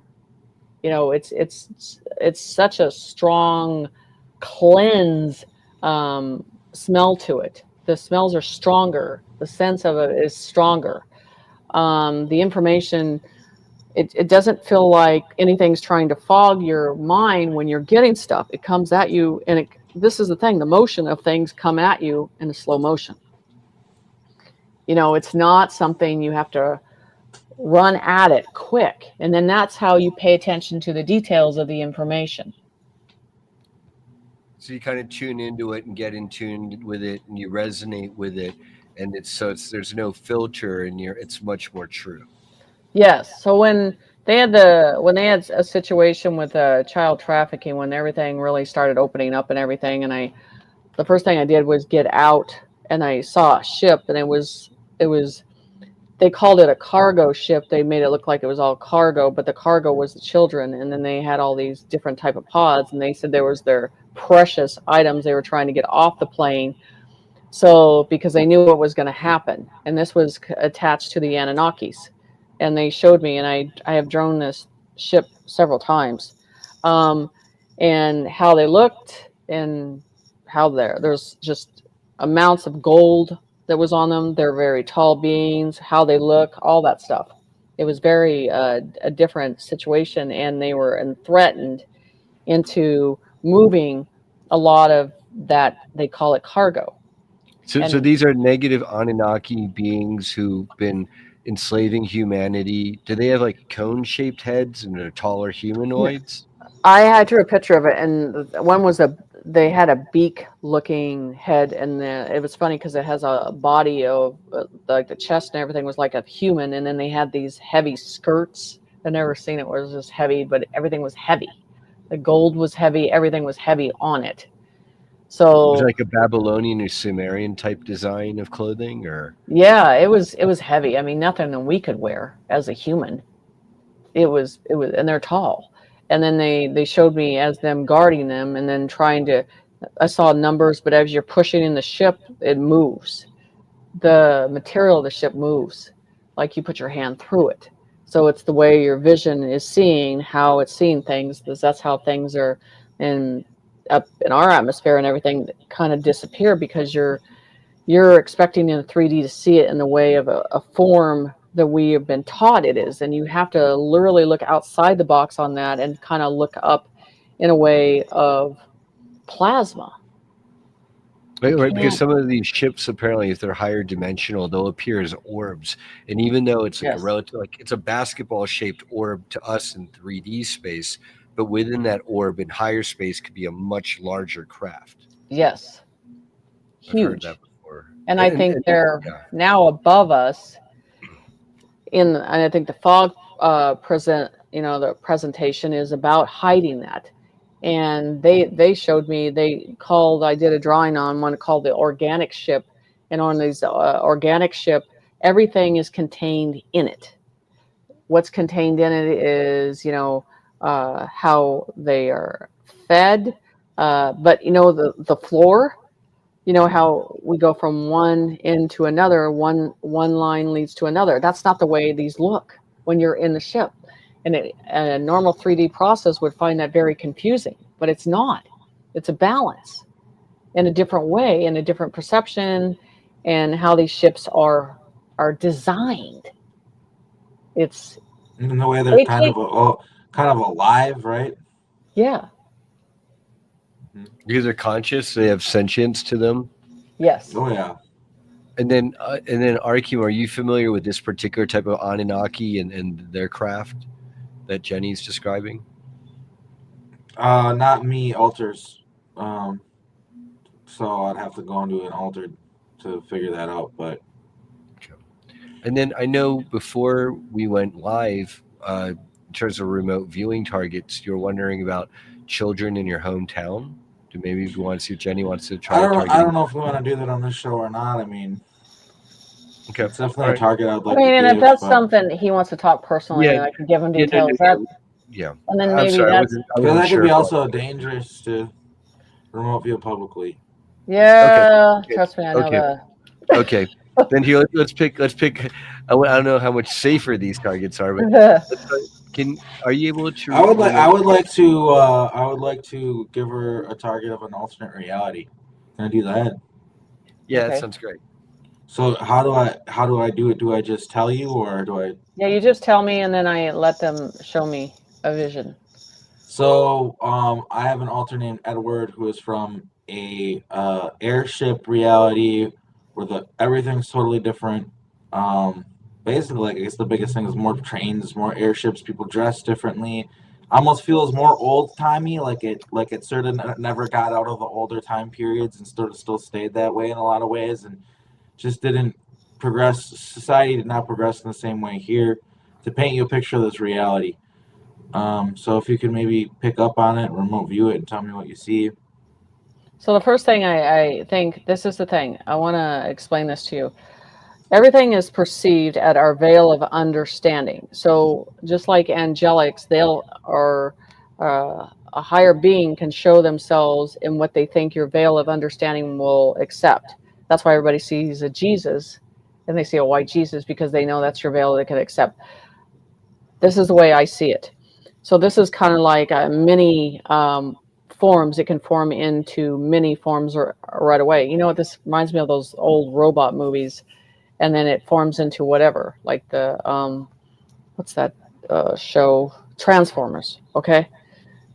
You know, it's such a strong cleanse smell to it. The smells are stronger. The sense of it is stronger. The information, it doesn't feel like anything's trying to fog your mind when you're getting stuff. It comes at you, and this is the thing. The motion of things come at you in a slow motion. You know, it's not something you have to run at it quick. And then that's how you pay attention to the details of the information. So you kind of tune into it and get in tune with it, and you resonate with it, and there's no filter, and it's much more true. Yes. So when they had a situation with child trafficking, when everything really started opening up and everything, and the first thing I did was get out, and I saw a ship, and it was they called it a cargo ship. They made it look like it was all cargo, but the cargo was the children, and then they had all these different type of pods, and they said there was their precious items they were trying to get off the plane. So because they knew what was going to happen, and this was attached to the Anunnakis, and they showed me, and I have drawn this ship several times, and how they looked, and how there's just amounts of gold that was on them. They're very tall beings. How they look, all that stuff. It was very a different situation, and they were threatened into moving a lot of that. They call it cargo. So And these are negative Anunnaki beings who've been enslaving humanity. Do they have like cone-shaped heads and they're taller humanoids? I drew a picture of it, and one was they had a beak-looking head, and it was funny because it has a body of like the chest and everything was like a human, and then they had these heavy skirts. I've never seen it where it was just heavy, but everything was heavy. The gold was heavy, everything was heavy on it. Was it So like a Babylonian or Sumerian type design of clothing, or yeah, it was heavy. I mean, nothing that we could wear as a human. It was, and they're tall. And then they showed me as them guarding them, and then trying to. I saw numbers, but as you're pushing in the ship, it moves. The material of the ship moves, like you put your hand through it. So it's the way your vision is seeing, how it's seeing things. Because that's how things are in up in our atmosphere, and everything kind of disappear because you're expecting in 3D to see it in the way of a form that we have been taught it is. And you have to literally look outside the box on that and kind of look up in a way of plasma. right? Because Can't. some of these ships, apparently, if they're higher dimensional, they'll appear as orbs. And even though it's like a Yes. relative, like it's a basketball-shaped orb to us in 3D space, but within that orb in higher space could be a much larger craft. Yes. I've heard Huge. that before. And I think they're yeah. now above us. And I think the fog the presentation is about hiding that. And they showed me, I did a drawing on one called the organic ship. And on these organic ship, everything is contained in it. What's contained in it is, how they are fed. But, the floor, how we go from one end to another, one line leads to another. That's not the way these look when you're in the ship. And a normal 3D process would find that very confusing, but it's not. It's a balance in a different way, in a different perception, and how these ships are designed. It's In the way they're they kind take of alive, right? yeah, Because they're conscious, they have sentience to them. yes. Oh yeah. And then Arkheim, are you familiar with this particular type of Anunnaki and their craft that Jenny's describing? Not me, altars. So I'd have to go into an altar to figure that out. But And then I know before we went live, in terms of remote viewing targets, you're wondering about children in your hometown. Do maybe we want to see if Jenny wants to try targeting? I don't know if we want to do that on this show or not. I mean, Okay. it's definitely All a right. target I'd like I mean, to and give. if that's but something he wants to talk personally, Yeah. and I can give him Yeah, details. Yeah. And then I'm maybe sorry, that's I because wasn't that sure could be if also dangerous to remote view publicly. yeah. Okay. Trust me, I know Okay. Okay. Then here, let's pick. I don't know how much safer these targets are, but are you able to? I would like to give her a target of an alternate reality. Can I do that? Yeah, Okay. that sounds great. So how do I do it? Do I just tell you, or do I? Yeah, you just tell me, and then I let them show me a vision. So I have an alter named Edward who is from a airship reality where everything's totally different. Basically, like, I guess the biggest thing is more trains, more airships, people dress differently. Almost feels more old timey, like it sort of never got out of the older time periods and sort of still stayed that way in a lot of ways, and just didn't progress. Society did not progress in the same way here. To paint you a picture of this reality. So if you could maybe pick up on it, remote view it, and tell me what you see. So the first thing I think, this is the thing, I want to explain this to you. Everything is perceived at our veil of understanding. So just like angelics, a higher being can show themselves in what they think your veil of understanding will accept. That's why everybody sees a Jesus and they see a white Jesus, because they know that's your veil they can accept. This is the way I see it. So this is kind of like a mini forms. It can form into many forms right away. You know what this reminds me of? Those old robot movies. And then it forms into whatever, like the what's that show? Transformers. Okay,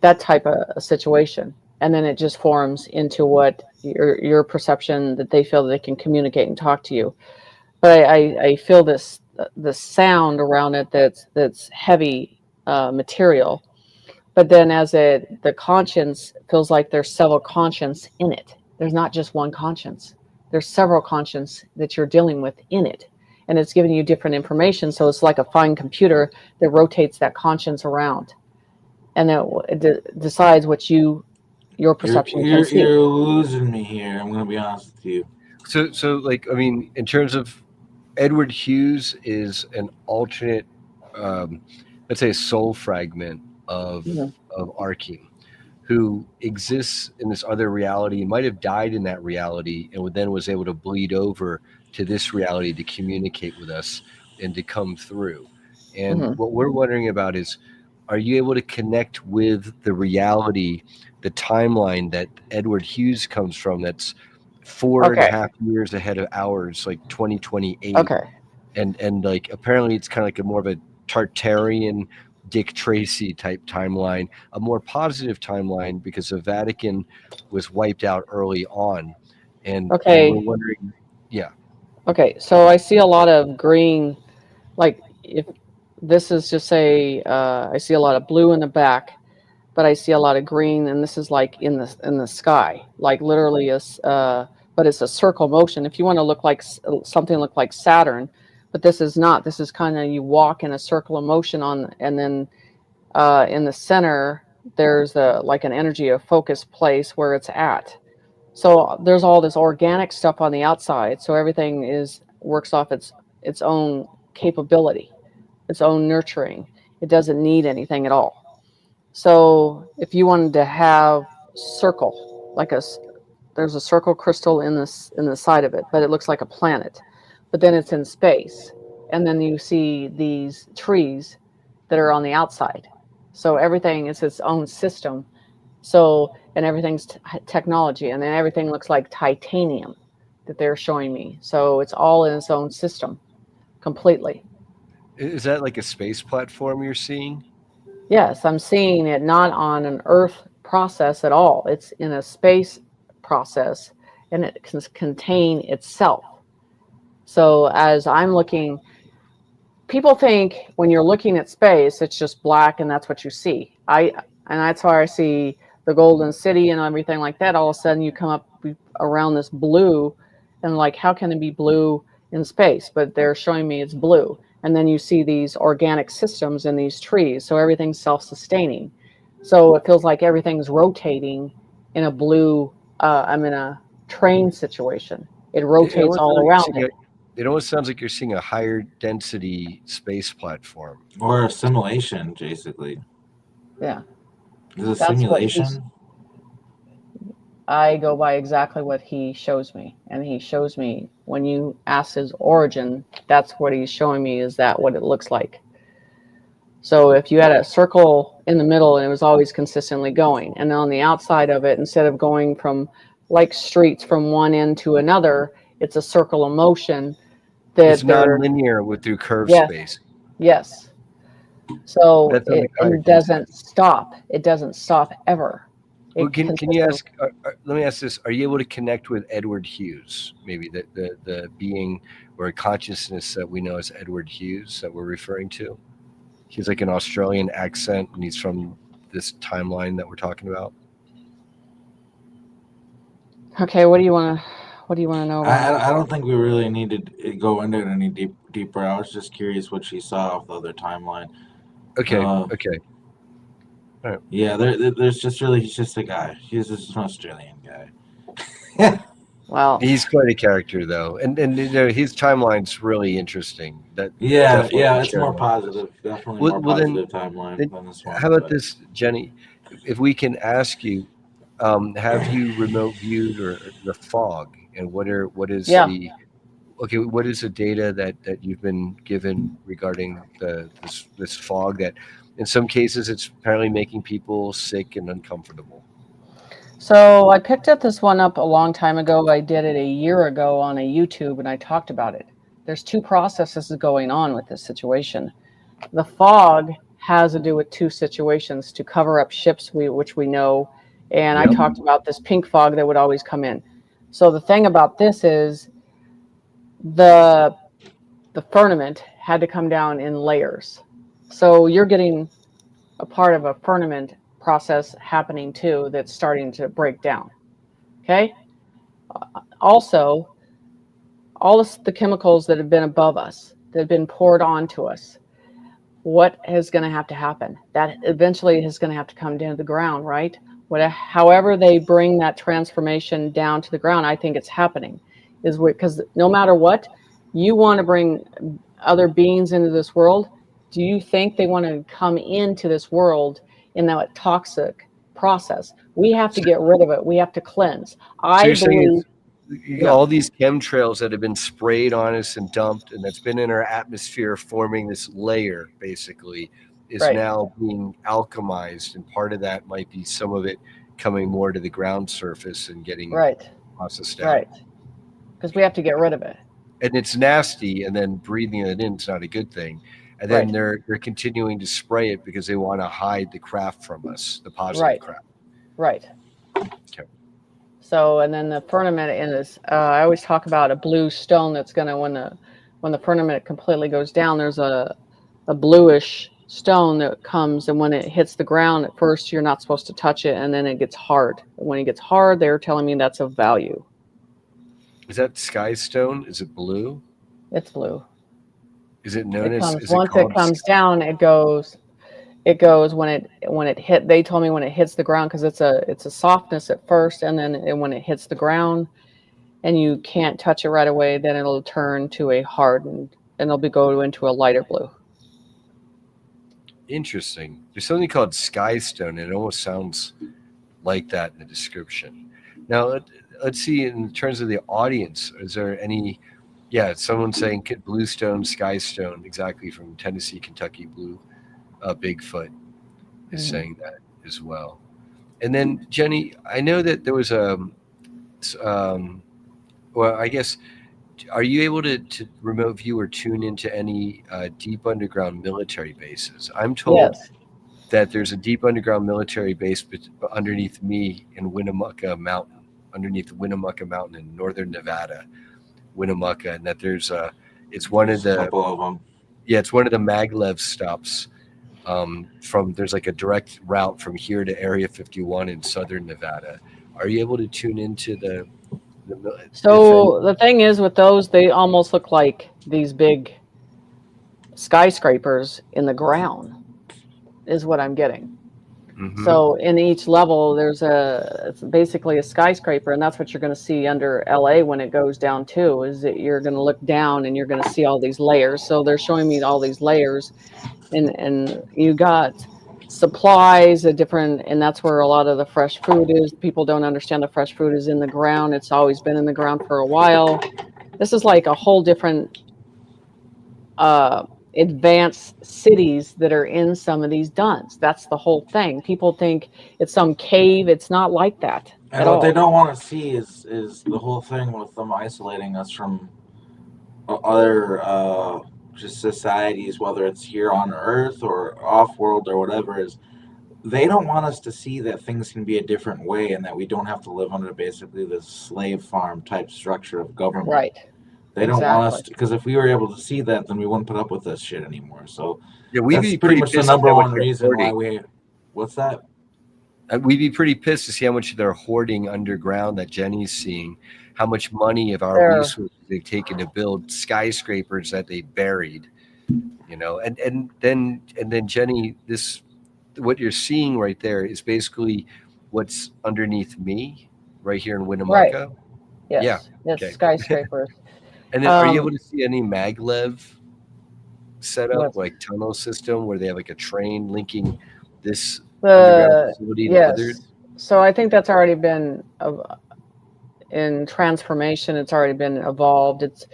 that type of a situation, and then it just forms into what your perception that they feel that they can communicate and talk to you. But I feel the sound around it that's heavy material. But then the conscience feels like there's several conscience in it. There's not just one conscience. There's several conscience that you're dealing with in it. And it's giving you different information. So it's like a fine computer that rotates that conscience around. And then it decides what your perception can see. You're losing me here. I'm gonna be honest with you. So like, I mean, in terms of Edward Hughes is an alternate, let's say, a soul fragment of Mhm. Arkheim, who exists in this other reality, might have died in that reality, and then was able to bleed over to this reality to communicate with us and to come through. And Mhm. what we're wondering about is, are you able to connect with the reality, the timeline that Edward Hughes comes from, that's 4.5 years ahead of ours, like 2028? Okay. And like, apparently it's kind of like a more of a Tartarian Dick Tracy type timeline, a more positive timeline, because the Vatican was wiped out early on. And we're Okay. wondering, yeah. Okay. So I see a lot of green, like if this is just say, I see a lot of blue in the back, but I see a lot of green, and this is like in the sky, like literally but it's a circle motion. If you want to look like something look like Saturn, but this is not. This is kind of, you walk in a circle of motion and then in the center there's like an energy, a focus place where it's at. So there's all this organic stuff on the outside. So everything works off its own capability, its own nurturing. It doesn't need anything at all. So if you wanted to have circle, there's a circle crystal in the side of it, but it looks like a planet. But then it's in space. And then you see these trees that are on the outside. So everything is its own system. So, and everything's technology, and then everything looks like titanium that they're showing me. So it's all in its own system completely. Is that like a space platform you're seeing? Yes, I'm seeing it not on an Earth process at all. It's in a space process, and it can contain itself. So as I'm looking, people think when you're looking at space, it's just black and that's what you see. And that's why I see the Golden City and everything like that. All of a sudden, you come up around this blue, and like, how can it be blue in space? But they're showing me it's blue. And then you see these organic systems in these trees, so everything's self-sustaining. So it feels like everything's rotating in a blue. I'm in a train situation. It rotates all around it. It almost sounds like you're seeing a higher density space platform. Or a simulation, basically. Yeah. Is it a simulation? I go by exactly what he shows me. And he shows me, when you ask his origin, that's what he's showing me, is that what it looks like. So if you had a circle in the middle and it was always consistently going, and on the outside of it, instead of going from like streets from one end to another, it's a circle of motion. It's non-linear through curved space. Yes. So it doesn't stop. It doesn't stop ever. Well, can you ask? Let me ask this: are you able to connect with Edward Hughes? Maybe the being or consciousness that we know as Edward Hughes that we're referring to. He's like an Australian accent, and he's from this timeline that we're talking about. Okay, what do you want to know about? I don't think we really need to go into it any deeper. I was just curious what she saw off the other timeline. Okay. Okay. All right. Yeah, the's just really, he's just a guy. He's just an Australian guy. Well, he's quite a character, though, and you know, his timeline's really interesting. It's more positive. Definitely more positive timeline than this one. How about this, Jenny? If we can ask you, have you remote viewed or the fog, and what is the data that you've been given regarding this fog that in some cases it's apparently making people sick and uncomfortable? So I picked this one up a long time ago. I did it a year ago on a YouTube, and I talked about it. There's two processes going on with this situation. The fog has to do with two situations: to cover up ships, which we know, and I Yep. talked about this pink fog that would always come in. So the thing about this is the firmament had to come down in layers. So you're getting a part of a firmament process happening too that's starting to break down. Okay. Also, all the chemicals that have been above us, that have been poured onto us, what is going to have to happen? That eventually is going to have to come down to the ground, right? However they bring that transformation down to the ground, I think it's happening, is because no matter what, you want to bring other beings into this world. Do you think they want to come into this world in that toxic process? We have to get rid of it. We have to cleanse. So I you're saying believe, all these chemtrails that have been sprayed on us and dumped, and that's been in our atmosphere, forming this layer, basically, is right, now being alchemized, and part of that might be some of it coming more to the ground surface and getting right, processed out. right, because we have to get rid of it. And it's nasty, and then breathing it in is not a good thing. And then they're continuing to spray it because they want to hide the craft from us, the positive craft. Right. Okay. So, and then the firmament is, I always talk about a blue stone that's going to, when the firmament completely goes down, there's a bluish stone that comes, and when it hits the ground, at first you're not supposed to touch it, and then it gets hard. When it gets hard, they're telling me that's of value. Is that sky stone? Is it blue? It's blue. Is it known as? Is Once it comes down, it goes when it hit. They told me when it hits the ground, because it's a softness at first, and then when it hits the ground, and you can't touch it right away, then it'll turn to a hardened, and it'll go into a lighter blue. Interesting. There's something called sky stone, and it almost sounds like that in the description. Now, let's see, in terms of the audience, is there any? Yeah, someone saying bluestone, sky stone, exactly, from Tennessee, Kentucky. Blue Bigfoot is saying that as well. And then, Jenny, I know that there was well, I guess, are you able to remote view or tune into any deep underground military bases? I'm told that there's a deep underground military base underneath me in Winnemucca Mountain, in northern Nevada, Winnemucca, and that there's it's one of the couple of them. Yeah, it's one of the maglev stops. There's like a direct route from here to Area 51 in southern Nevada. Are you able to tune into the So the thing is with those, they almost look like these big skyscrapers in the ground, is what I'm getting. Mm-hmm. So in each level, it's basically a skyscraper, and that's what you're going to see under LA when it goes down too, is that you're going to look down and you're going to see all these layers. So they're showing me all these layers, and you got supplies, and that's where a lot of the fresh food is. People don't understand the fresh food is in the ground. It's always been in the ground for a while. This is like a whole different advanced cities that are in some of these duns. That's the whole thing. People think it's some cave. It's not like that at all. What they don't want to see is the whole thing with them isolating us from other just societies, whether it's here on Earth or off-world or whatever. Is they don't want us to see that things can be a different way, and that we don't have to live under basically this slave farm type structure of government. Right. They don't want us to, because if we were able to see that, then we wouldn't put up with this shit anymore. So yeah, we'd be pretty much the number one reason why we. What's that? We'd be pretty pissed to see how much they're hoarding underground that Jenny's seeing, how much money of our resources they've taken to build skyscrapers that they buried, and then Jenny, what you're seeing right there is basically what's underneath me right here in Winnemucca. Right. Yes. Yeah. Okay. Skyscrapers. And then, are you able to see any maglev setup, like tunnel system, where they have like a train linking this underground facility to others? So I think that's already been in transformation. It's already been evolved. It's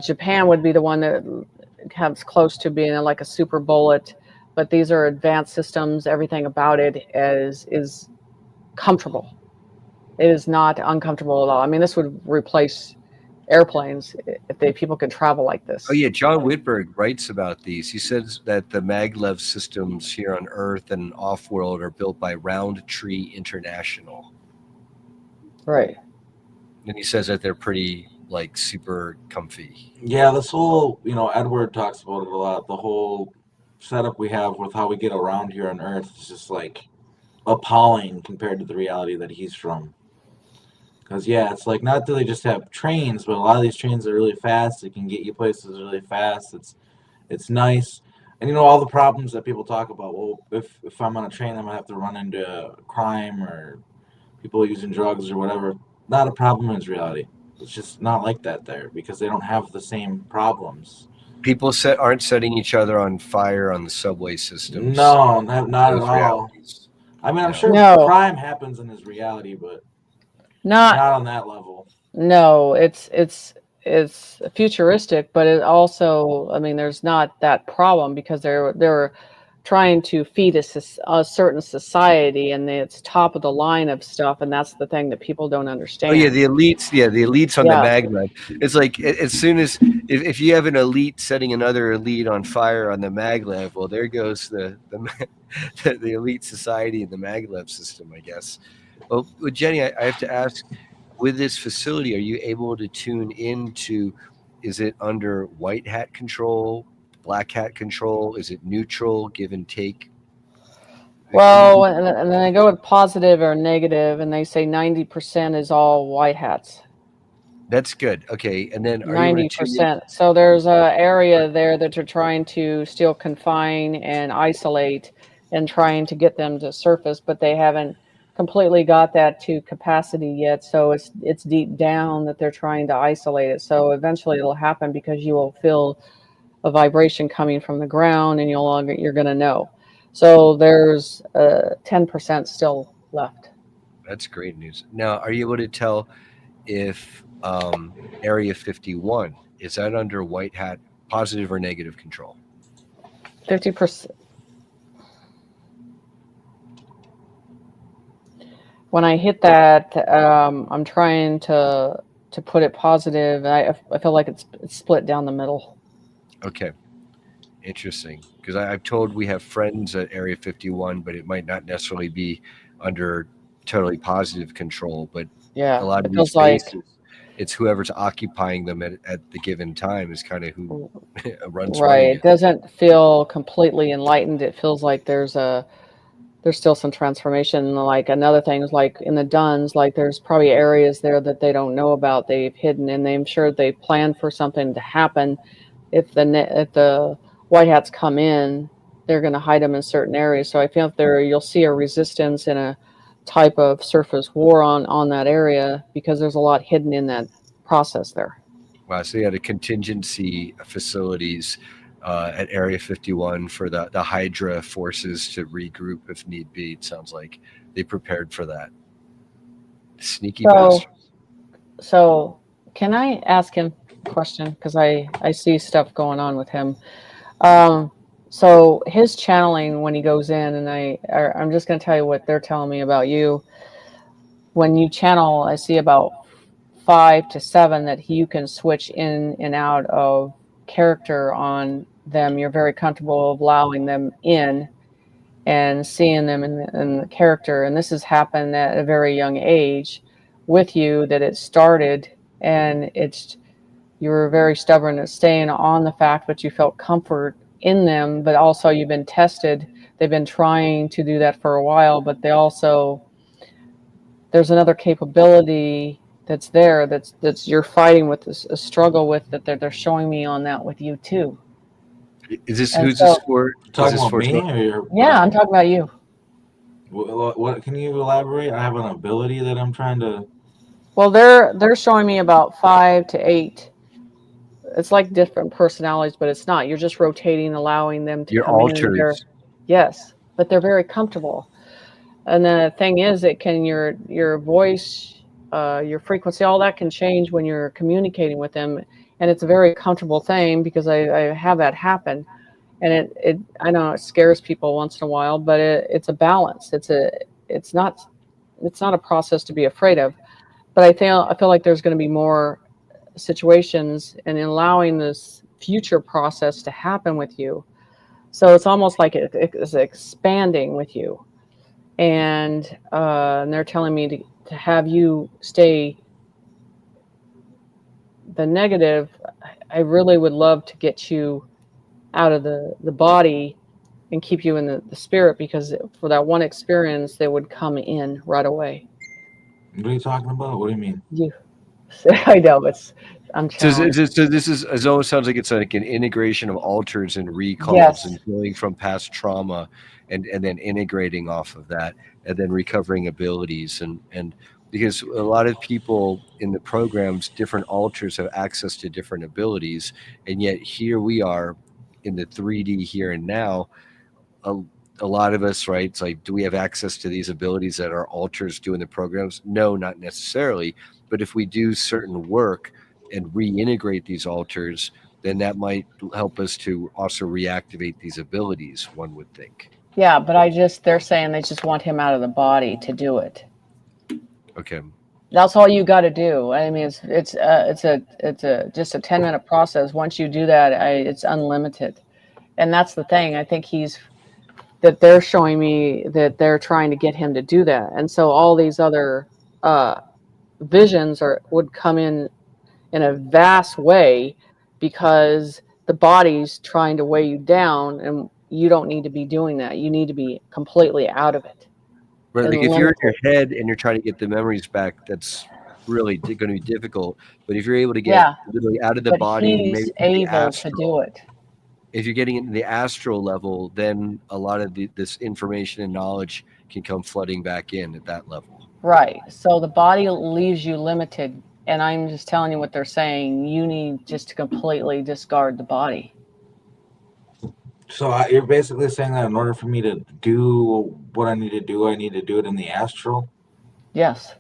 Japan would be the one that comes close to being like a super bullet, but these are advanced systems. Everything about it is comfortable. It is not uncomfortable at all. I mean, this would replace airplanes if people could travel like this. Oh yeah, John Whitberg writes about these. He says that the maglev systems here on Earth and off-world are built by Roundtree International, Right. and he says that they're pretty like super comfy. Yeah, this whole, Edward talks about it a lot. The whole setup we have with how we get around here on Earth is just like appalling compared to the reality that he's from. Because, yeah, it's like not that they just have trains, but a lot of these trains are really fast. They can get you places really fast. It's nice. And, all the problems that people talk about. Well, if I'm on a train, I'm going to have to run into crime or people using drugs or whatever. Not a problem in reality. It's just not like that there because they don't have the same problems. People aren't setting each other on fire on the subway systems. No, not at Those all. realities. I mean, I'm Yeah. sure No. crime happens in his reality, but Not not on that level. no, it's futuristic, but it also, I mean, there's not that problem because they're trying to feed a certain society, and it's top of the line of stuff, and that's the thing that people don't understand. Oh yeah, the elites. Yeah, the elites on Yeah. the maglev. It's like as soon as if you have an elite setting another elite on fire on the maglev, well, there goes the elite society in the maglev system, I guess. Well, Jenny, I have to ask, with this facility, are you able to tune into? Is it under white hat control, black hat control? Is it neutral, give and take? Well, and then they go with positive or negative, and they say 90% is all white hats. That's good. Okay, and then are you able to tune in? 90%. So there's a area there that you're trying to still confine and isolate and trying to get them to surface, but they haven't completely got that to capacity yet. So it's deep down that they're trying to isolate it. So eventually it'll happen because you will feel a vibration coming from the ground and you're going to know. So there's 10% still left. That's great news. Now, are you able to tell if Area 51 is that under white hat positive or negative control? 50%. When I hit that, I'm trying to put it positive. I feel like it's split down the middle. Okay, interesting. Because I've told we have friends at Area 51, but it might not necessarily be under totally positive control. But Yeah, a lot of it these feels like spaces, it's whoever's occupying them at the given time is kind of who runs right. running It it. doesn't feel completely enlightened. It feels like there's still some transformation. Like another thing is like in the Duns, like there's probably areas there that they don't know about, they've hidden, and I'm sure they planned for something to happen. If the white hats come in, they're going to hide them in certain areas. So I feel you'll see a resistance and a type of surface war on that area because there's a lot hidden in that process there. Wow, so you had a contingency facilities at Area 51 for the Hydra forces to regroup if need be. It sounds like they prepared for that. Sneaky bastards. So can I ask him a question? Because I see stuff going on with him. So his channeling when he goes in, and I'm just going to tell you what they're telling me about you. When you channel, I see about 5 to 7 that you can switch in and out of character on them. You're very comfortable allowing them in and seeing them in the character. And this has happened at a very young age with you, that it started, and you were very stubborn at staying on the fact that you felt comfort in them, but also you've been tested. They've been trying to do that for a while, but there's another capability that's there that's you're fighting with, a struggle with, that they're showing me on that with you too. Is this And who's so- this for? Talking Is this about for me or your? Yeah, I'm talking about you. What can you elaborate? I have an ability that I'm trying to. Well, they're showing me about 5 to 8. It's like different personalities, but it's not. You're just rotating, allowing them to Your come in. alters. Yes, but they're very comfortable. And the thing is, it can your voice, your frequency, all that can change when you're communicating with them, and it's a very comfortable thing because I have that happen, and it I know it scares people once in a while, but it's a balance. It's not a process to be afraid of, but I feel like there's going to be more situations and allowing this future process to happen with you. So it's almost like it's expanding with you. And they're telling me to have you stay the negative. I really would love to get you out of the body and keep you in the spirit, because for that one experience, they would come in right away. What are you talking about? What do you mean? You, I know I'm So, challenged. so this is, it almost sounds like it's like an integration of alters and recalls Yes. and healing from past trauma, and then integrating off of that, and then recovering abilities, and because a lot of people in the programs, different alters have access to different abilities, and yet here we are in the 3D here and now. A lot of us, right? It's like, do we have access to these abilities that our alters do in the programs? No, not necessarily. But if we do certain work and reintegrate these alters, then that might help us to also reactivate these abilities, one would think. Yeah, but they're saying they just want him out of the body to do it. Okay. That's all you got to do. I mean, it's a just a 10-minute process. Once you do that, it's unlimited. And that's the thing. I think that they're showing me that they're trying to get him to do that. And so all these other visions would come in a vast way, because the body's trying to weigh you down, and you don't need to be doing that. You need to be completely out of it. Right, And like if you're in limited. your head and you're trying to get the memories back, that's really going to be difficult. But if you're able to get Yeah, literally out of the but body and maybe he's to the able to astral, do it. if you're getting into the astral level, then a lot of this information and knowledge can come flooding back in at that level. Right. So the body leaves you limited. And I'm just telling you what they're saying. You need just to completely discard the body. So you're basically saying that in order for me to do what I need to do it in the astral? Yes.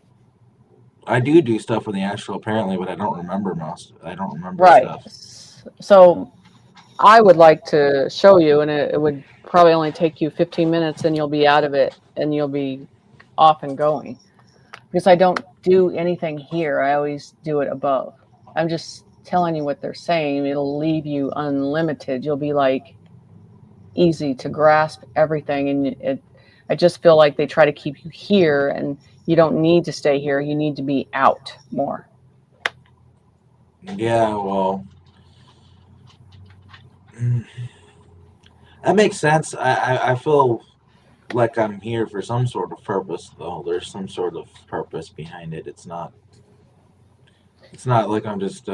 I do stuff in the astral apparently, but I don't remember most. I don't remember Right. stuff. So I would like to show you, and it would probably only take you 15 minutes, and you'll be out of it, and you'll be off and going. Because I don't do anything here. I always do it above. I'm just telling you what they're saying. It'll leave you unlimited. You'll be like easy to grasp everything, and I just feel like they try to keep you here, and you don't need to stay here. You need to be out more. Yeah, well, that makes sense. I feel like I'm here for some sort of purpose, though. There's some sort of purpose behind it. It's not like I'm just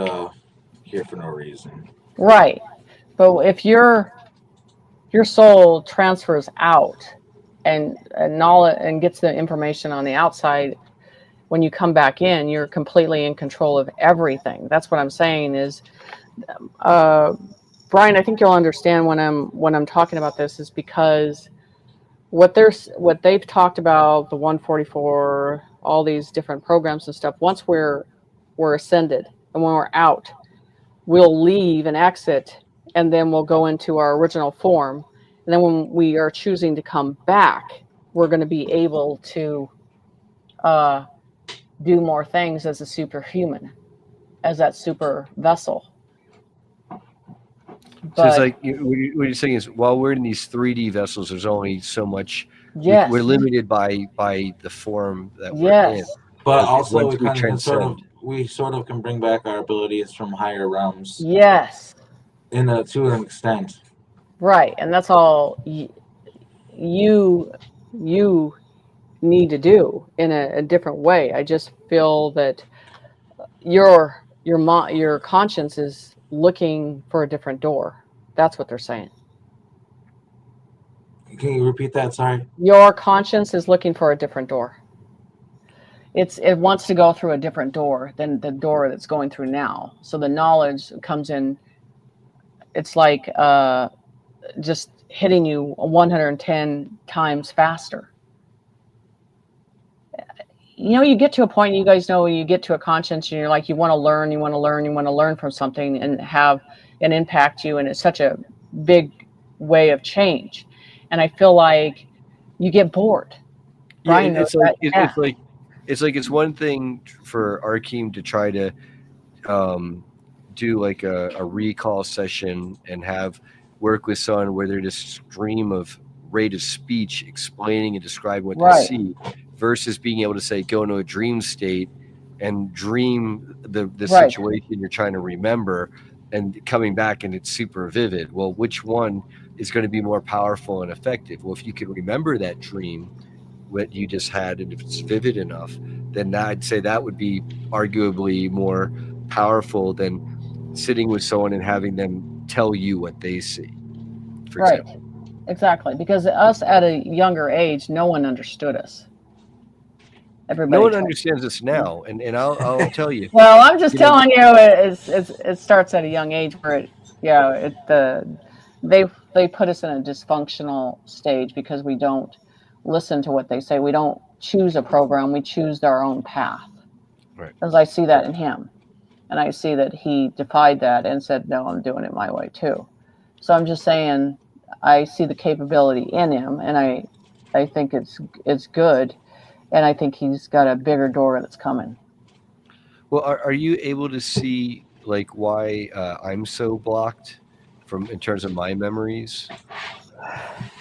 here for no reason. Right. But if your soul transfers out and knowledge and gets the information on the outside, when you come back in, you're completely in control of everything. That's what I'm saying is, Brian, I think you'll understand when I'm talking about this, is because what they've talked about, the 144, all these different programs and stuff. Once we're ascended, and when we're out, we'll leave and exit, and then we'll go into our original form. And then when we are choosing to come back, we're going to be able to do more things as a superhuman, as that super vessel. So it's But like what you're saying is, while we're in these 3D vessels, there's only so much. yes, We're limited by the form that we're in. yes, But But also, once we we kind of can transcend, we sort of can bring back our abilities from higher realms yes, to an extent. right. And that's all you need to do in a different way. I just feel that your conscience is looking for a different door. That's what they're saying. Can you repeat that? Sorry. Your conscience is looking for a different door. It wants to go through a different door than the door that's going through now. So the knowledge comes in. It's like just hitting you 110 times faster. You get to a point, you guys know, you get to a conscience, and you're like, you want to learn from something and have an impact you, and it's such a big way of change. And I feel like you get bored. Brian knows that. it's one thing for Arkheim to try to do like a recall session and have work with someone where they're just stream of rate of speech explaining and describing what they Right. see versus being able to say go into a dream state and dream the Right. situation you're trying to remember and coming back and it's super vivid. Well, which one is going to be more powerful and effective? Well, if you can remember that dream, what you just had, and if it's vivid enough, then I'd say that would be arguably more powerful than sitting with someone and having them tell you what they see, for Right. example. Exactly. Because us at a younger age, no one understood us. Everybody. No one told- understands this now, and I'll tell you. Well, I'm just You know- telling you, it starts at a young age where they put us in a dysfunctional stage because we don't listen to what they say. We don't choose a program. We choose our own path. Right. As I see that in him, and I see that he defied that and said, "No, I'm doing it my way too." So I'm just saying, I see the capability in him, and I think it's good, and I think he's got a bigger door that's coming. Well, are you able to see like why I'm so blocked from in terms of my memories?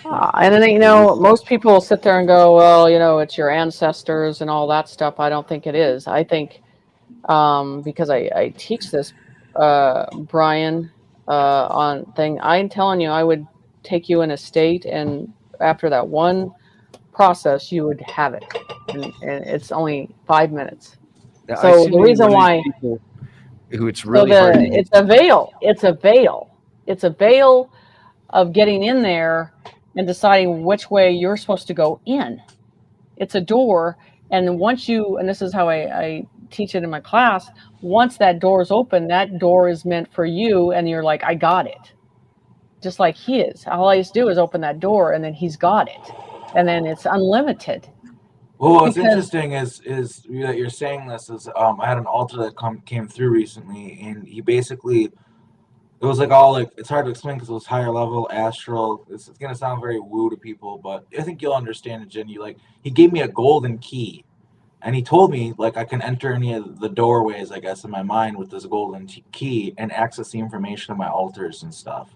And then, most people sit there and go, well, it's your ancestors and all that stuff. I don't think it is. I think because I teach this, Brian, on thing, I'm telling you, I would take you in a state, and after that one process, you would have it. And it's only 5 minutes. Now, So I seem the to be reason one of these why people who it's really hard to it's a veil. It's a veil. It's a veil of getting in there and deciding which way you're supposed to go in. It's a door, and and this is how I teach it in my class, once that door is open, that door is meant for you, and you're like, I got it. Just like he is. All I just do is open that door, and then he's got it. And then it's unlimited. Well, what's Because- interesting is that you're saying this is I had an altar that came through recently, and he basically it was like all like it's hard to explain because it was higher level astral. It's gonna sound very woo to people, but I think you'll understand it, Jenny. Like he gave me a golden key, and he told me like I can enter any of the doorways, I guess, in my mind with this golden key and access the information of my altars and stuff.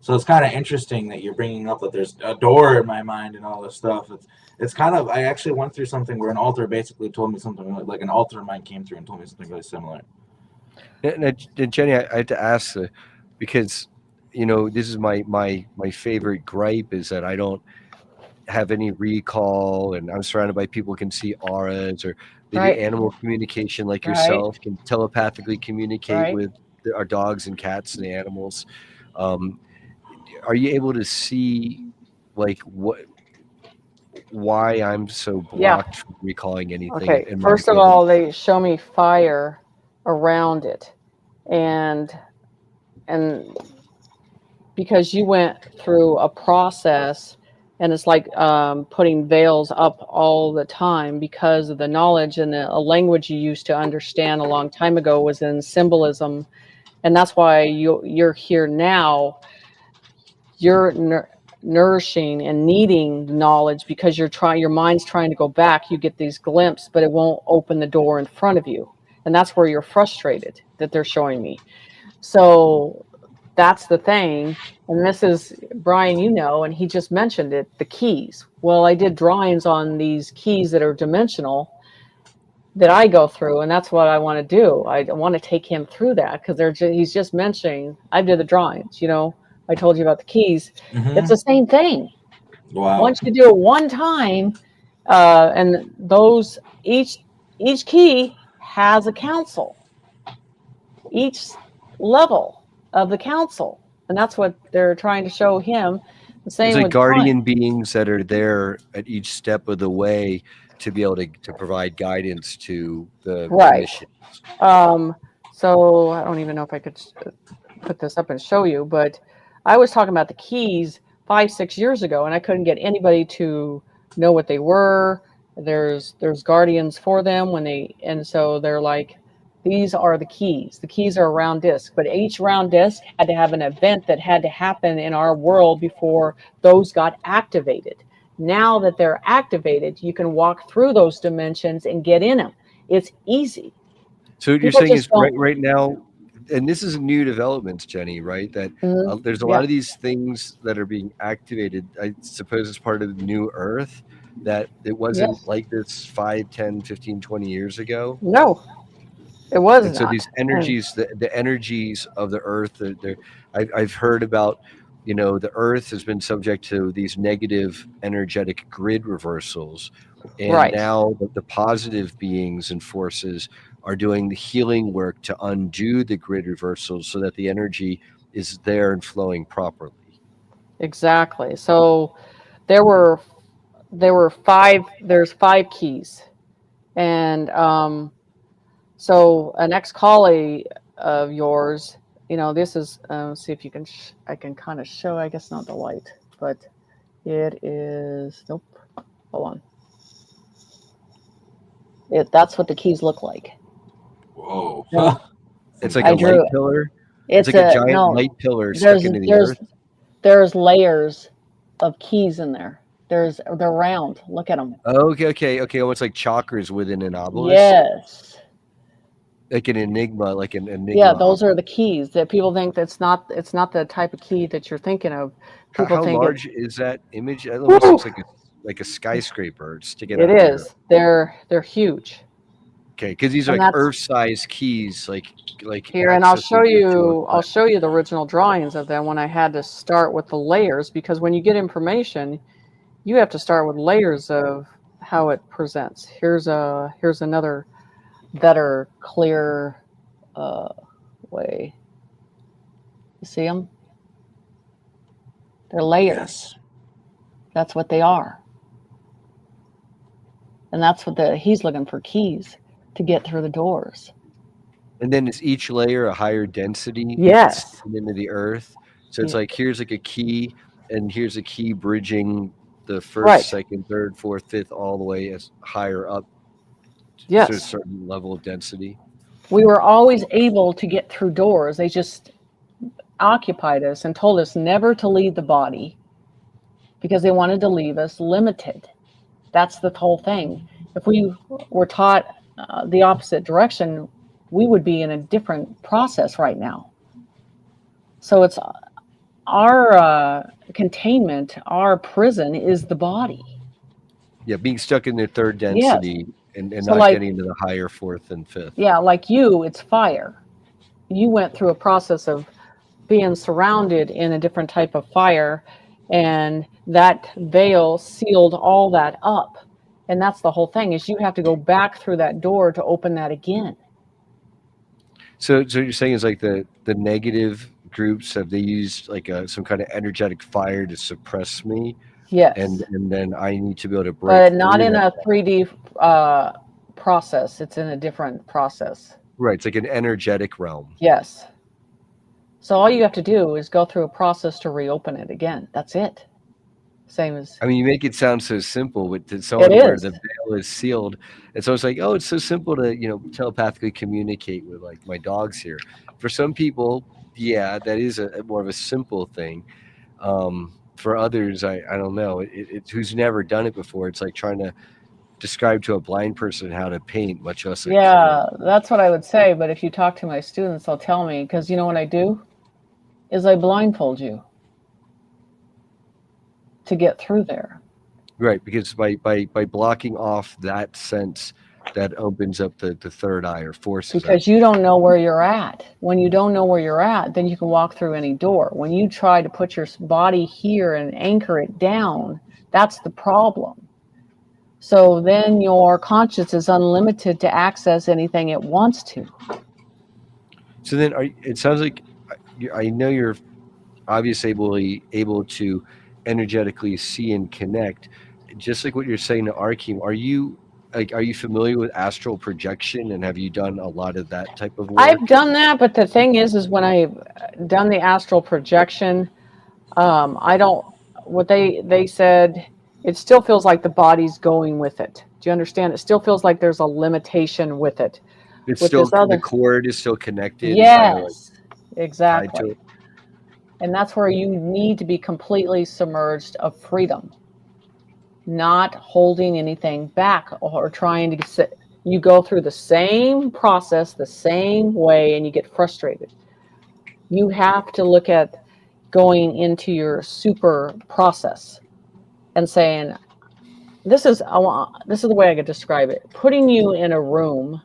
So it's kind of interesting that you're bringing up that there's a door in my mind and all this stuff. It's kind of I actually went through something where an altar basically told me something like an altar of mine came through and told me something really similar. And Jenny, I had to ask because this is my favorite gripe is that I don't have any recall, and I'm surrounded by people who can see auras or they Right. do animal communication like Right. yourself, can telepathically communicate Right. with our dogs and cats and the animals. Are you able to see like why I'm so blocked from recalling anything? Okay, in my first of ability? all, they show me fire around it, and because you went through a process, and it's like putting veils up all the time because of the knowledge and the language you used to understand a long time ago was in symbolism, and that's why you're here now. You're nourishing and needing knowledge because your mind's trying to go back. You get these glimpses, but it won't open the door in front of you, and that's where you're frustrated that they're showing me. So that's the thing. And this is Brian, and he just mentioned it, the keys. Well, I did drawings on these keys that are dimensional that I go through, and that's what I want to do. I want to take him through that because he's just mentioning I did the drawings. I told you about the keys. Mm-hmm. It's the same thing. Wow. Once you do it one time, and those each key has a council. Each level of the council, and that's what they're trying to show him. The same There's like with guardian beings that are there at each step of the way to be able to provide guidance to the Right. mission. So I don't even know if I could put this up and show you, but I was talking about the keys 5-6 years ago, and I couldn't get anybody to know what they were. There's guardians for them and so they're like, these are the keys. The keys are a round disc, but each round disc had to have an event that had to happen in our world before those got activated. Now that they're activated, you can walk through those dimensions and get in them. It's easy. So what you're People saying just is don't. right now, and this is new developments, Jenny, right? That there's a lot Yeah. of these things that are being activated. I suppose it's part of the new Earth that it wasn't Yes. like this 5, 10, 15, 20 years ago. No, it was And so not. these And energies, the energies of the Earth, I've heard about, the Earth has been subject to these negative energetic grid reversals. And right. now the positive beings and forces are doing the healing work to undo the grid reversals so that the energy is there and flowing properly. Exactly. So there were there's 5 keys. And so an ex-colleague of yours, this is, see if you can, I can kind of show, I guess not the light, but it is, nope, hold on. That's what the keys look like. Whoa. And It's like I a light drew it. pillar. It's It's like a a, giant no, light pillar stuck there's, into the there's, earth. there's layers of keys in there. They're round. Look at them. Okay. Almost like chakras within an obelisk, Yes. like an enigma, like an Yeah, enigma. those are the keys that people think it's not the type of key that you're thinking of. People How think it's, large is that image? It almost woo, looks like a skyscraper sticking it out there. is. They're huge. Okay, because these are And like that's Earth-size keys, like here, and accessing to a I'll show you the original drawings of them when I had to start with the layers, because when you get information, you have to start with layers of how it presents. Here's another better, clear way. You see them? They're layers. Yes. That's what they are. And that's what he's looking for, keys to get through the doors. And then is each layer a higher density Yes. into the earth? So it's like here's like a key, and here's a key bridging the first, Right. second, third, fourth, fifth, all the way as higher up to a Yes. certain level of density. We were always able to get through doors. They just occupied us and told us never to leave the body because they wanted to leave us limited. That's the whole thing. If we were taught the opposite direction, we would be in a different process right now. So it's our containment, our prison is the body. Yeah, being stuck in the third Yes. density and So not like, getting into the higher fourth and fifth. yeah, like it's fire. You went through a process of being surrounded in a different type of fire, and that veil sealed all that up. And that's the whole thing, is you have to go back through that door to open that again. So you're saying is like the negative groups, have they used like some kind of energetic fire to suppress me? Yes. And then I need to be able to break But not through in that. a 3D process. It's in a different process. Right, it's like an energetic realm. Yes. So all you have to do is go through a process to reopen it again. That's it. Same as. I mean, you make it sound so simple, but to someone where the veil is sealed, it's almost like, oh, it's so simple to telepathically communicate with like my dogs here. For some people, yeah, that is a more of a simple thing. For others, I don't know. It who's never done it before. It's like trying to describe to a blind person how to paint, much less. Yeah, that's what I would say. But if you talk to my students, they'll tell me, because you know what I do is I blindfold you to get through there. Right, because by blocking off that sense, that opens up the third eye or forces. Because you don't know where you're at. When you don't know where you're at, then you can walk through any door. When you try to put your body here and anchor it down, that's the problem. So then your conscience is unlimited to access anything it wants to. So then it sounds like, I know you're obviously able to energetically see and connect, just like what you're saying to Arkheim. Are you familiar with astral projection, and have you done a lot of that type of work? I've done that, but the thing is when I've done the astral projection, I don't, what they said, it still feels like the body's going with it. Do you understand? It still feels like there's a limitation with it. It's with still, this other, the cord is still connected. yes, tied to exactly. it. And that's where you need to be completely submerged of freedom, not holding anything back or trying to You go through the same process the same way and you get frustrated. You have to look at going into your super process and saying, this is the way I could describe it. Putting you in a room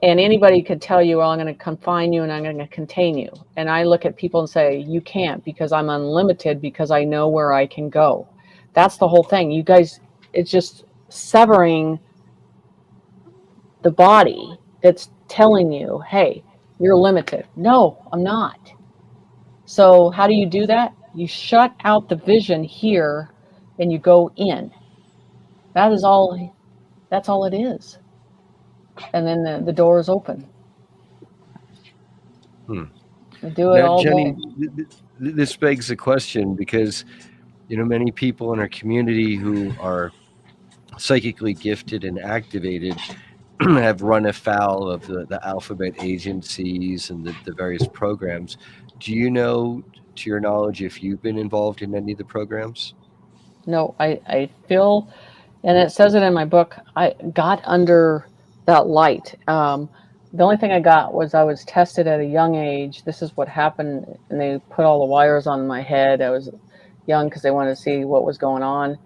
and anybody could tell you, well, I'm going to confine you and I'm going to contain you. And I look at people and say, you can't, because I'm unlimited, because I know where I can go. That's the whole thing. You guys, it's just severing the body that's telling you, hey, you're limited. No, I'm not. So how do you do that? You shut out the vision here and you go in. That's all it is. And then the door is open. Hmm. You do it Now, all Jenny, day. this begs the question, because many people in our community who are psychically gifted and activated have run afoul of the alphabet agencies and the various programs. Do you know, to your knowledge, if you've been involved in any of the programs? No, I feel, and it says it in my book, I got under that light. The only thing I got was I was tested at a young age. This is what happened, and they put all the wires on my head. I was young because they wanted to see what was going on.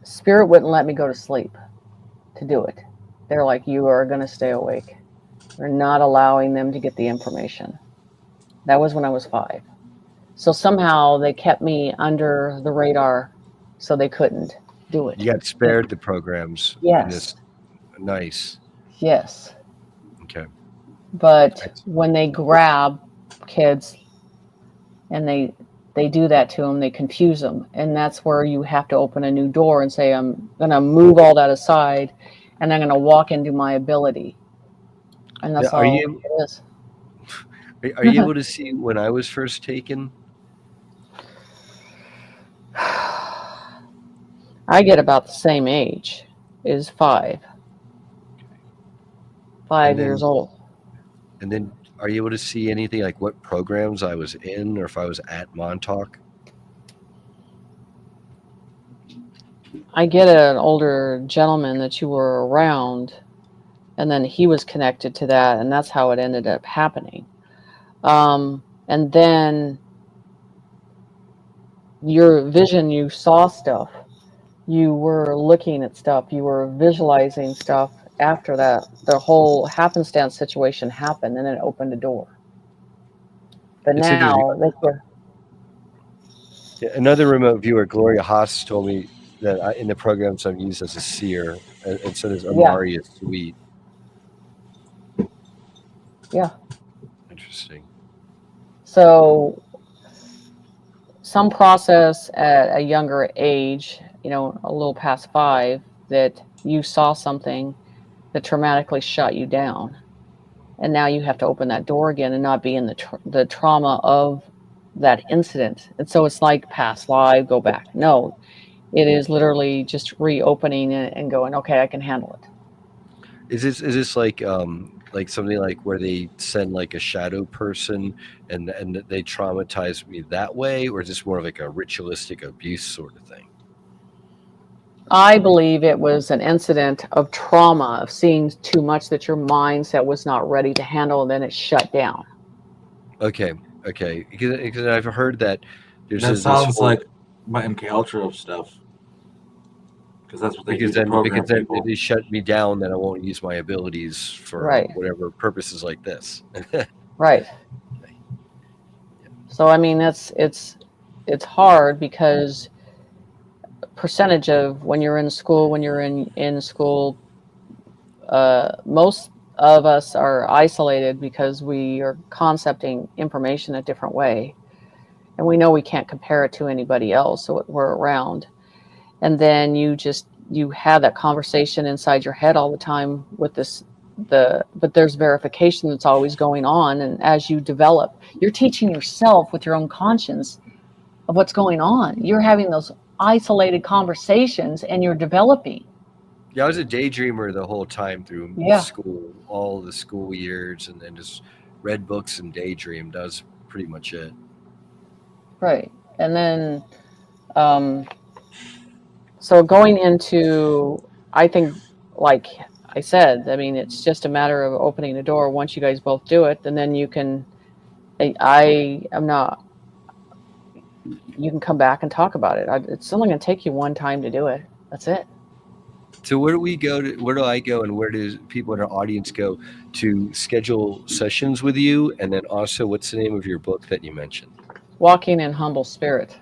Spirit wouldn't let me go to sleep to do it. They're like, you are going to stay awake. We're not allowing them to get the information. That was when I was 5. So somehow they kept me under the radar so they couldn't do it. You got spared the programs. Yes. In this. Nice. Yes. Okay. But when they grab kids and they do that to them, they confuse them. And that's where you have to open a new door and say, I'm going to move all that aside and I'm going to walk into my ability. And that's Now, all it is. Are you able to see when I was first taken? I get about the same age, is 5. 5 years old. And then are you able to see anything like what programs I was in, or if I was at Montauk? I get an older gentleman that you were around, and then he was connected to that, and that's how it ended up happening. And then your vision, you saw stuff, you were looking at stuff, you were visualizing stuff. After that, the whole happenstance situation happened, and it opened a door. But It's now interesting. Another remote viewer, Gloria Haas, told me that in the programs I'm used as a seer, and so does Amaria Sweet. Yeah. Interesting. So some process at a younger age, a little past 5, that you saw something that traumatically shut you down. And now you have to open that door again and not be in the trauma of that incident. And so it's like past life, go back. No, it is literally just reopening and going, okay, I can handle it. Is this like something like where they send like a shadow person and they traumatize me that way, or is this more like a ritualistic abuse sort of thing? I believe it was an incident of trauma, of seeing too much that your mindset was not ready to handle, and then it shut down. Okay. Because I've heard that there's that sounds like my MK Ultra stuff. Because that's what they do to program people. If they shut me down, then I won't use my abilities for whatever purposes like this. Right. So I mean, it's hard because percentage of when you're in school, most of us are isolated because we are concepting information a different way, and we know we can't compare it to anybody else, so we're around. And then you have that conversation inside your head all the time with but there's verification that's always going on. And as you develop, you're teaching yourself with your own conscience of what's going on. You're having those isolated conversations and you're developing. Yeah, I was a daydreamer the whole time through school, all the school years, and then just read books and daydreamed. That was pretty much it. Right. And then, so going into, I think, like, I said, I mean, it's just a matter of opening the door. Once you guys both do it, and then you can. I am not. You can come back and talk about it. It's only going to take you one time to do it. That's it. So where do we go to, where do I go, and where do people in our audience go to schedule sessions with you? And then also, what's the name of your book that you mentioned? Walking in Humble Spirit.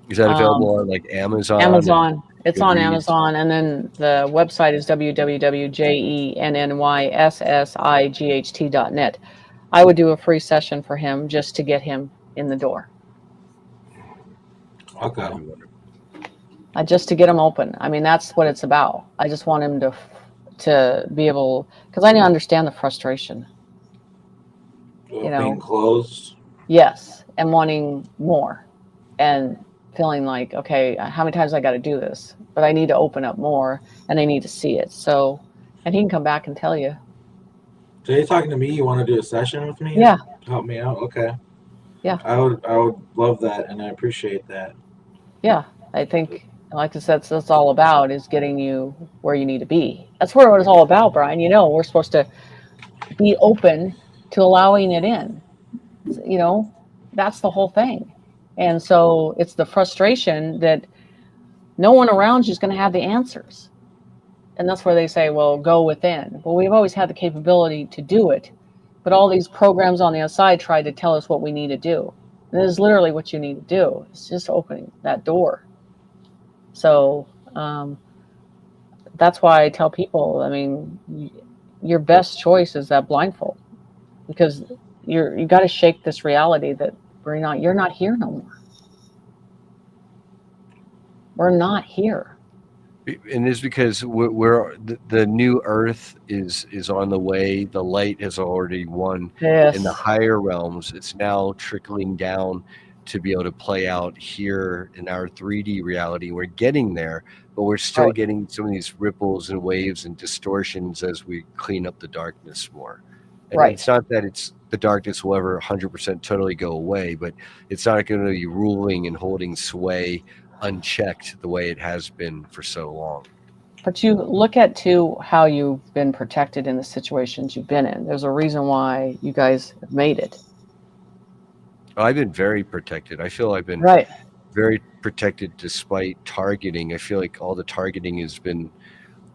Is that available on like Amazon? Amazon. It's on Goodreads? Amazon, and then the website is www.jennyssight.net. I would do a free session for him just to get him in the door. Okay. Just to get him open. I mean, that's what it's about. I just want him to be able, because I understand the frustration. Being closed. Yes, and wanting more, and feeling like, okay, how many times I got to do this? But I need to open up more, and they need to see it. So, and he can come back and tell you. So you're talking to me? You want to do a session with me? Yeah. Help me out. Okay. Yeah. I would love that, and I appreciate that. Yeah, I think, like I said, that's all about, is getting you where you need to be. That's what it's all about, Brian. We're supposed to be open to allowing it in. That's the whole thing. And so it's the frustration that no one around you is going to have the answers. And that's where they say, well, go within. Well, we've always had the capability to do it, but all these programs on the outside try to tell us what we need to do. And it is literally what you need to do. It's just opening that door. So that's why I tell people, I mean, your best choice is that blindfold, because you got to shake this reality that you're not here no more. We're not here. And it's because we're the new Earth is on the way. The light has already won. Yes. In the higher realms. It's now trickling down to be able to play out here in our 3D reality. We're getting there, but we're still getting some of these ripples and waves and distortions as we clean up the darkness more. And it's not that the darkness will ever 100% totally go away, but it's not going to be ruling and holding sway unchecked the way it has been for so long. But you look at too how you've been protected in the situations you've been in. There's a reason why you guys have made it. I've been very protected. I feel I've been very protected despite targeting. I feel like all the targeting has been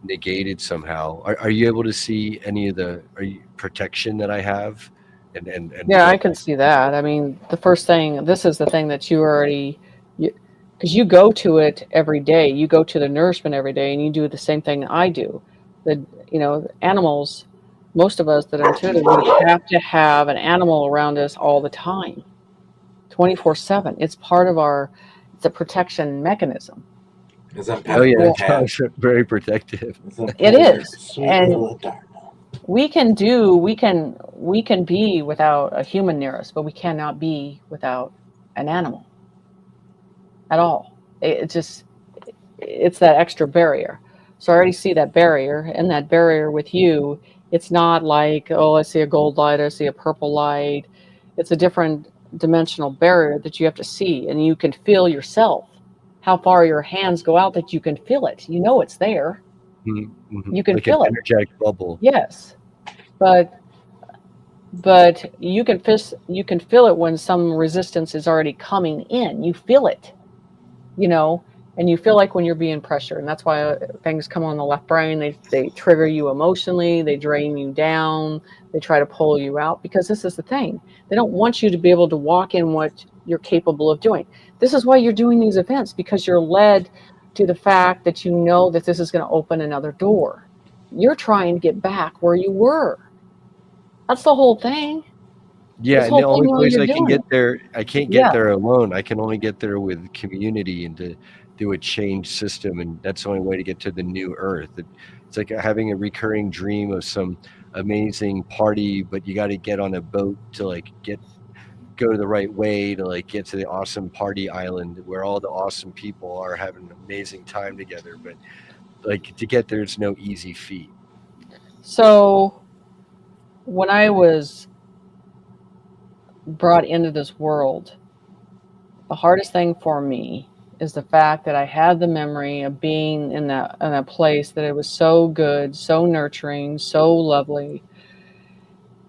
negated somehow. Are you able to see any of the protection that I have? And yeah, I can see that. I mean, the first thing, this is the thing that you already, because you go to it every day. You go to the nourishment every day, and you do the same thing I do. Animals, most of us that are intuitive, we have to have an animal around us all the time, 24/7. It's part of it's a protection mechanism. It's very protective. It is, and we can be without a human near us, but we cannot be without an animal at all. It's that extra barrier. So I already see that barrier, and that barrier with you, it's not like, oh, I see a gold light, I see a purple light. It's a different dimensional barrier that you have to see, and you can feel yourself, how far your hands go out, that you can feel it. It's there. Mm-hmm. You can like feel an it. Energetic bubble. Yes, but you can feel it when some resistance is already coming in. You feel it, and you feel like when you're being pressured, and that's why things come on the left brain. They trigger you emotionally. They drain you down. They try to pull you out, because this is the thing. They don't want you to be able to walk in what you're capable of doing. This is why you're doing these events, because you're led to the fact that that this is going to open another door. You're trying to get back where you were. That's the whole thing. Yeah, and the only place I can get there, I can't get there alone. I can only get there with community and to do a change system, and that's the only way to get to the new Earth. It's like having a recurring dream of some amazing party, but you got to get on a boat to go the right way to get to the awesome party island where all the awesome people are having an amazing time together. But to get there, it's no easy feat. So when I was brought into this world, the hardest thing for me is the fact that I had the memory of being in a place that it was so good, so nurturing, so lovely.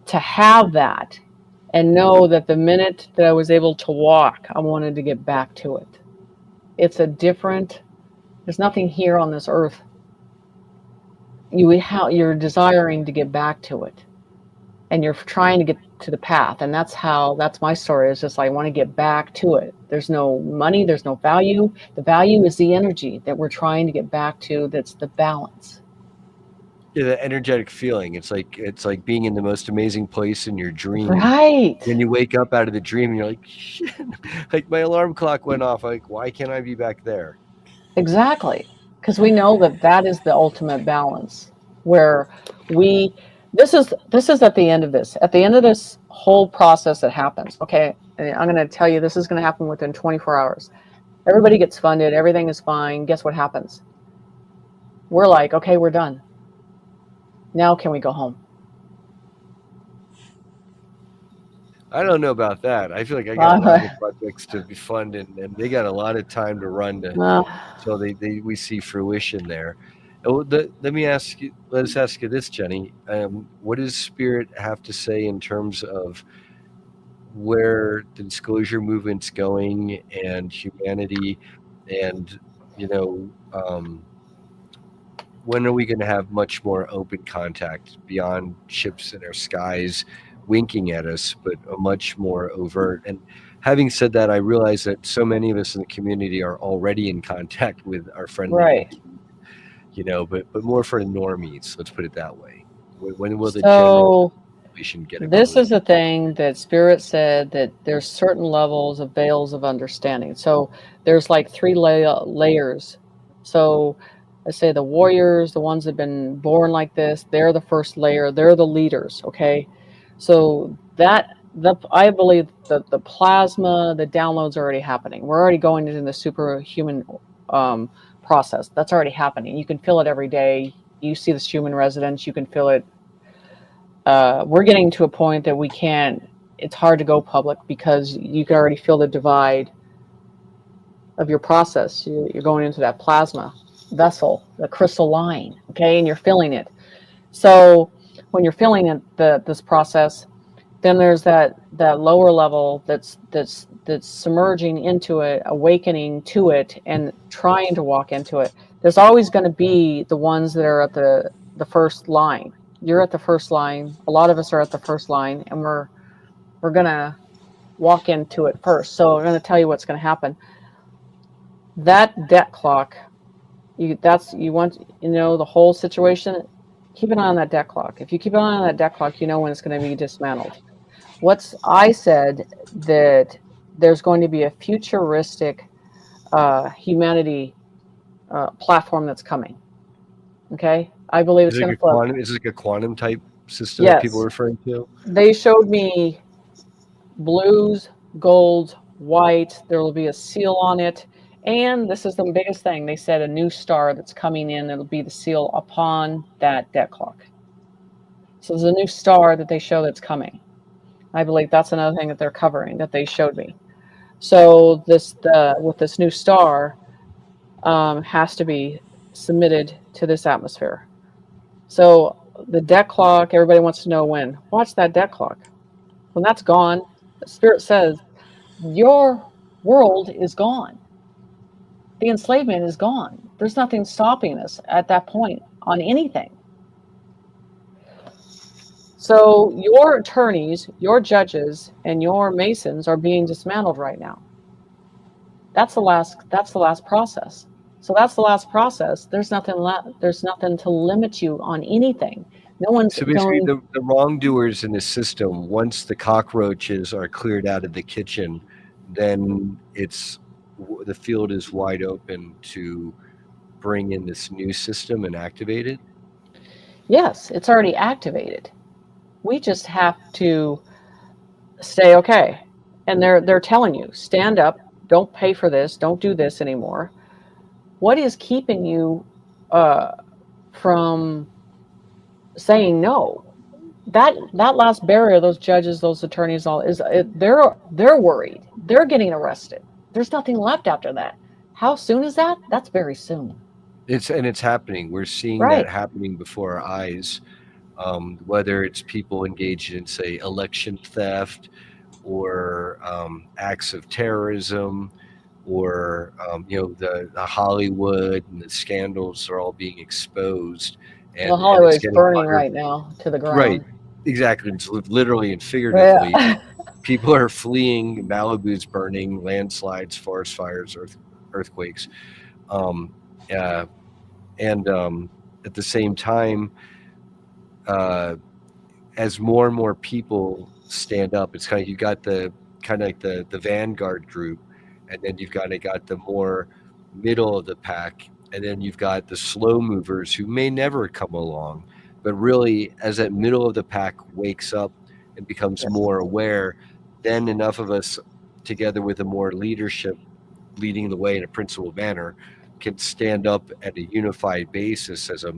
To have that and know that the minute that I was able to walk, I wanted to get back to it. It's a different. There's nothing here on this earth. You're desiring to get back to it, and you're trying to get to the path, and that's my story. It's just I want to get back to it. There's no money, there's no value. The value is the energy that we're trying to get back to. That's the balance. Yeah, the energetic feeling. It's like being in the most amazing place in your dream. Right. Then you wake up out of the dream and you're like, shit, like my alarm clock went off. Like, why can't I be back there? Exactly. Because we know that is the ultimate balance where this is at the end of this. At the end of this whole process that happens, okay, I'm going to tell you this is going to happen within 24 hours. Everybody gets funded, everything is fine. Guess what happens? We're like, okay, we're done. Now can we go home? I don't know about that. I feel like I got a lot of projects to be funded, and they got a lot of time to run so we see fruition there. Let us ask you this, Jenny. What does Spirit have to say in terms of where the disclosure movement's going and humanity, and when are we going to have much more open contact beyond ships in our skies winking at us, but a much more overt? And having said that, I realize that so many of us in the community are already in contact with our friendly, right. But more for the normies. Let's put it that way. When will the So general population get a this clue? is a thing that Spirit said that there's certain levels of veils of understanding. So there's like three layers. So I say the warriors, the ones that have been born like this, they're the first layer. They're the leaders. Okay, so I believe that the plasma, the downloads are already happening. We're already going into the superhuman process. That's already happening. You can feel it every day. You see this human residence. You can feel it. We're getting to a point that we can't. It's hard to go public because you can already feel the divide of your process. You're going into that plasma vessel, the crystal line, okay, and you're feeling it. So when you're feeling it, this process, then there's that lower level that's submerging into it, awakening to it, and trying to walk into it. There's always going to be the ones that are at the first line. You're at the first line. A lot of us are at the first line, and we're going to walk into it first. So I'm going to tell you what's going to happen. That debt clock. You want the whole situation. Keep an eye on that debt clock. If you keep an eye on that debt clock, you know when it's going to be dismantled. I said that there's going to be a futuristic humanity platform that's coming. Okay, I believe it's going to flip. Is it like a quantum type system that people are referring to? They showed me blues, golds, white. There will be a seal on it. And this is the biggest thing. They said a new star that's coming in. It'll be the seal upon that debt clock. So there's a new star that they show that's coming. I believe that's another thing that they're covering that they showed me. So with this new star has to be submitted to this atmosphere. So the debt clock, everybody wants to know when. Watch that debt clock. When that's gone, the Spirit says, your world is gone. The enslavement is gone. There's nothing stopping us at that point on anything. So your attorneys, your judges, and your masons are being dismantled right now. That's the last process. So that's the last process. There's nothing to limit you on anything. No one's so basically the wrongdoers in the system, once the cockroaches are cleared out of the kitchen, then the field is wide open to bring in this new system and activate it? Yes, it's already activated. We just have to stay okay. And they're telling you, stand up, don't pay for this, don't do this anymore. What is keeping you from saying no? That last barrier, those judges, those attorneys, they're worried. They're getting arrested. There's nothing left after that. How soon is that? That's very soon. It's happening. We're seeing that Right. happening before our eyes. Whether it's people engaged in, say, election theft, or acts of terrorism, or the Hollywood and the scandals are all being exposed, Well, and it's Hollywood's getting burning under. right now to the Right, ground. exactly. It's literally and figuratively. Yeah. People are fleeing. Malibu's burning, landslides, forest fires, earthquakes, um, uh, and at the same time, uh, as more and more people stand up, it's kind of, you got the kind of like the vanguard group, and then you've got the more middle of the pack, and then you've got the slow movers who may never come along, but really as that middle of the pack wakes up and becomes Yes. more aware, then enough of us together with a more leadership leading the way in a principled manner can stand up at a unified basis as a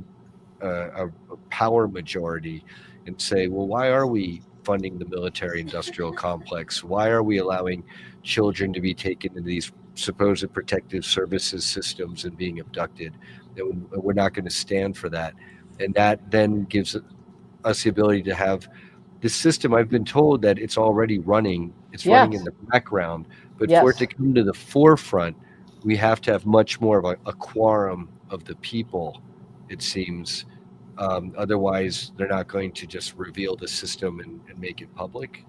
power majority and say, well, why are we funding the military industrial complex? Why are we allowing children to be taken into these supposed protective services systems and being abducted? We're not going to stand for that. And that then gives us the ability to have this system. I've been told that it's already running. It's running in Yes. the background, but for it Yes. to come to the forefront, we have to have much more of a quorum of the people, it seems. Otherwise, they're not going to just reveal the system and make it public.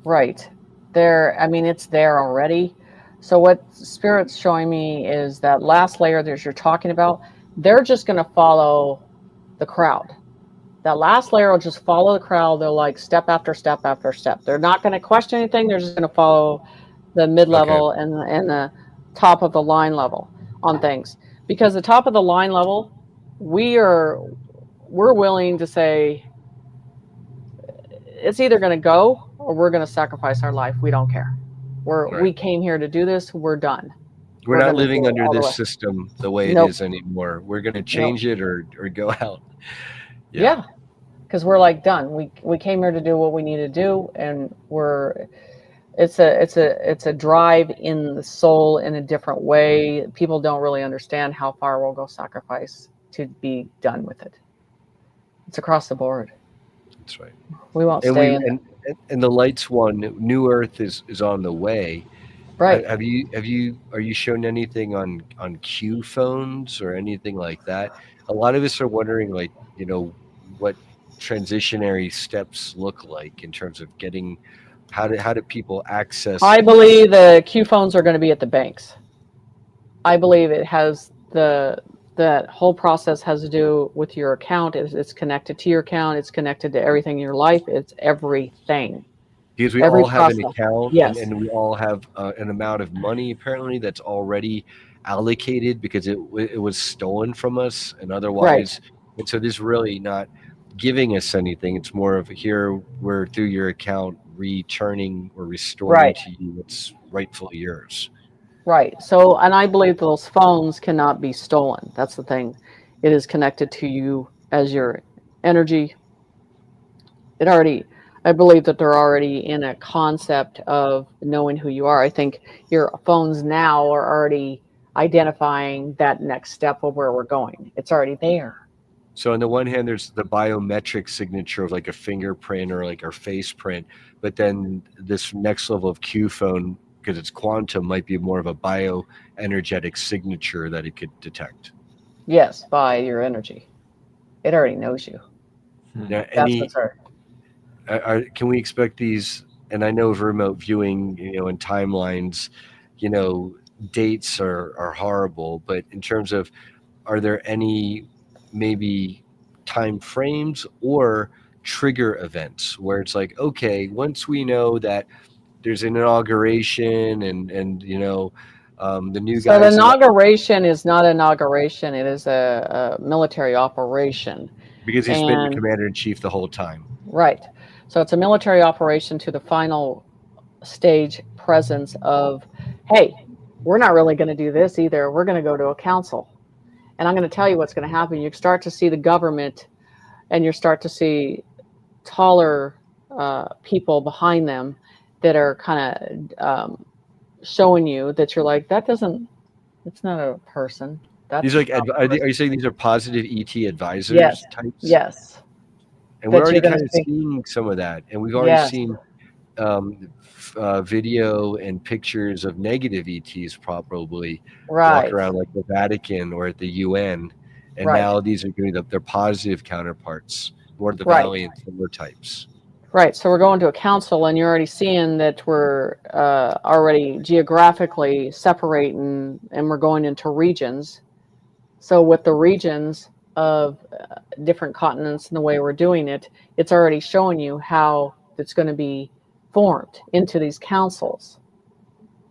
Right. I mean, it's there already. So what Spirit's showing me is that last layer that you're talking about, they're just going to follow the crowd. That last layer will just follow the crowd. They'll like step after step after step. They're not going to question anything. They're just going to follow the mid Okay. level and the top of the line level on things. Because the top of the line level, we're willing to say it's either going to go or we're going to sacrifice our life. We don't care. Right. We came here to do this. We're done. We're We're not going to living do it under all the this way. system the way it Nope. is anymore. We're going to Nope. change it or go out. Yeah. Because we're like done. We came here to do what we need to do, and it's a drive in the soul in a different way. People don't really understand how far we'll go sacrifice to be done with it. It's across the board. That's right. We won't And stay we in. and the lights one, New Earth is on the way. Right. Are you shown anything on Q phones or anything like that? A lot of us are wondering, like, what transitionary steps look like in terms of getting how do people access. I believe the Q phones are going to be at the banks. I believe it has that whole process has to do with your account. It's connected to your account. It's connected to everything in your life. It's everything. Because we Every all have an process. account, Yes. and we all have an amount of money apparently that's already allocated because it was stolen from us and Right. otherwise. And so this really not giving us anything. It's more of, here we're through your account returning or restoring Right. to you what's rightfully yours. Right. So, and I believe those phones cannot be stolen. That's the thing. It is connected to you as your energy. I believe that they're already in a concept of knowing who you are. I think your phones now are already identifying that next step of where we're going. It's already there. So on the one hand, there's the biometric signature of like a fingerprint or like our face print, but then this next level of Q phone, because it's quantum, might be more of a bioenergetic signature that it could detect. Yes, by your energy. It already knows you. Now, That's what's hard. can we expect these? And I know of remote viewing, and timelines, dates are horrible, but in terms of, are there any maybe time frames or trigger events where it's like, okay, once we know that there's an inauguration and the new So the guys inauguration is not inauguration. It is a military operation. because he's been the And commander in chief the whole time. right. So it's a military operation to the final stage presence of, hey, we're not really going to do this either. We're going to go to a council. And I'm going to tell you what's going to happen. You start to see the government and you start to see taller people behind them that are kind of showing you that you're like, that doesn't It's not a person. These That's are, are you saying these are positive ET advisors yes, types? yes. And we're That you're already going to kind of see. seeing some of that, and we've already Yes, seen video and pictures of negative ETs probably walk right, around like the Vatican or at the UN, and right, now these are going to be their positive counterparts, more the right, valiant killer types. right. So we're going to a council, and you're already seeing that we're already geographically separating, and we're going into regions. So with the regions of different continents and the way we're doing it, it's already showing you how it's going to be formed into these councils.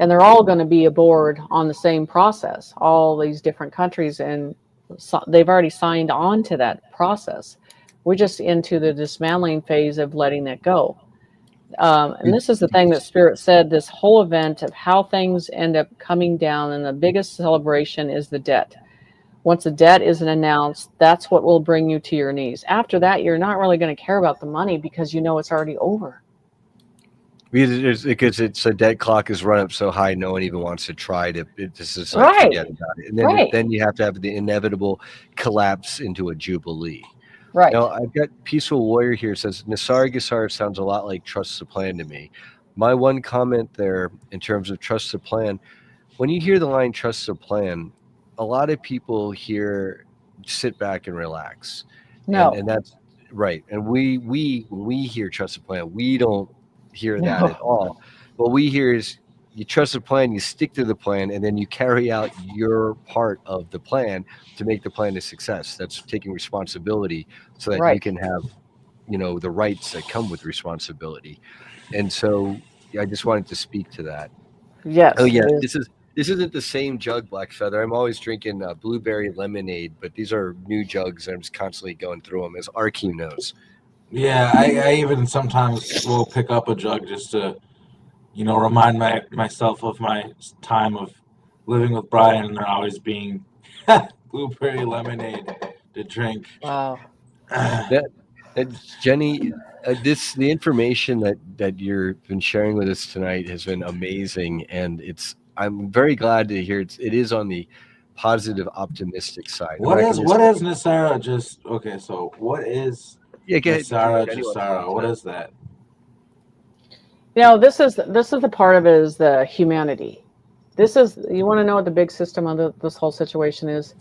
And they're all going to be aboard on the same process, all these different countries, and so they've already signed on to that process. We're just into the dismantling phase of letting it go. And this is the thing that Spirit said, this whole event of how things end up coming down, and the biggest celebration is the debt. Once the debt isn't announced, that's what will bring you to your knees. After that, you're not really going to care about the money because you know it's already over. Because it's a debt clock is run up so high, no one even wants to try to. This is like Right, forget about it, and right, then you have to have the inevitable collapse into a jubilee. right. Now I've got Peaceful Warrior here says Nassar Gassar sounds a lot like Trust the Plan to me. My one comment there in terms of Trust the Plan, when you hear the line Trust the Plan, a lot of people hear sit back and relax, No, and that's right. And when we hear Trust the Plan, we don't hear that no, at all. What we hear is you trust the plan, you stick to the plan, and then you carry out your part of the plan to make the plan a success. That's taking responsibility so that you right. can have, the rights that come with responsibility. And so I just wanted to speak to that. Oh Yes, yeah, it is. this isn't the same jug, Black Feather. I'm always drinking blueberry lemonade, but these are new jugs. I'm just constantly going through them, as Arkheim knows. Yeah, I even sometimes will pick up a jug just to, remind myself of my time of living with Brian, and there always being blueberry lemonade to drink. Wow. That, Jenny, the information that you've been sharing with us tonight has been amazing, and I'm very glad to hear it is on the positive, optimistic side. I'm What not is going to what say, is Nasara? Just okay. So what is yeah, go ahead. Nasara Jenny wants to Jasara? answer What that. is that? This is the part of it is the humanity. This is you want to know what the big system of this whole situation is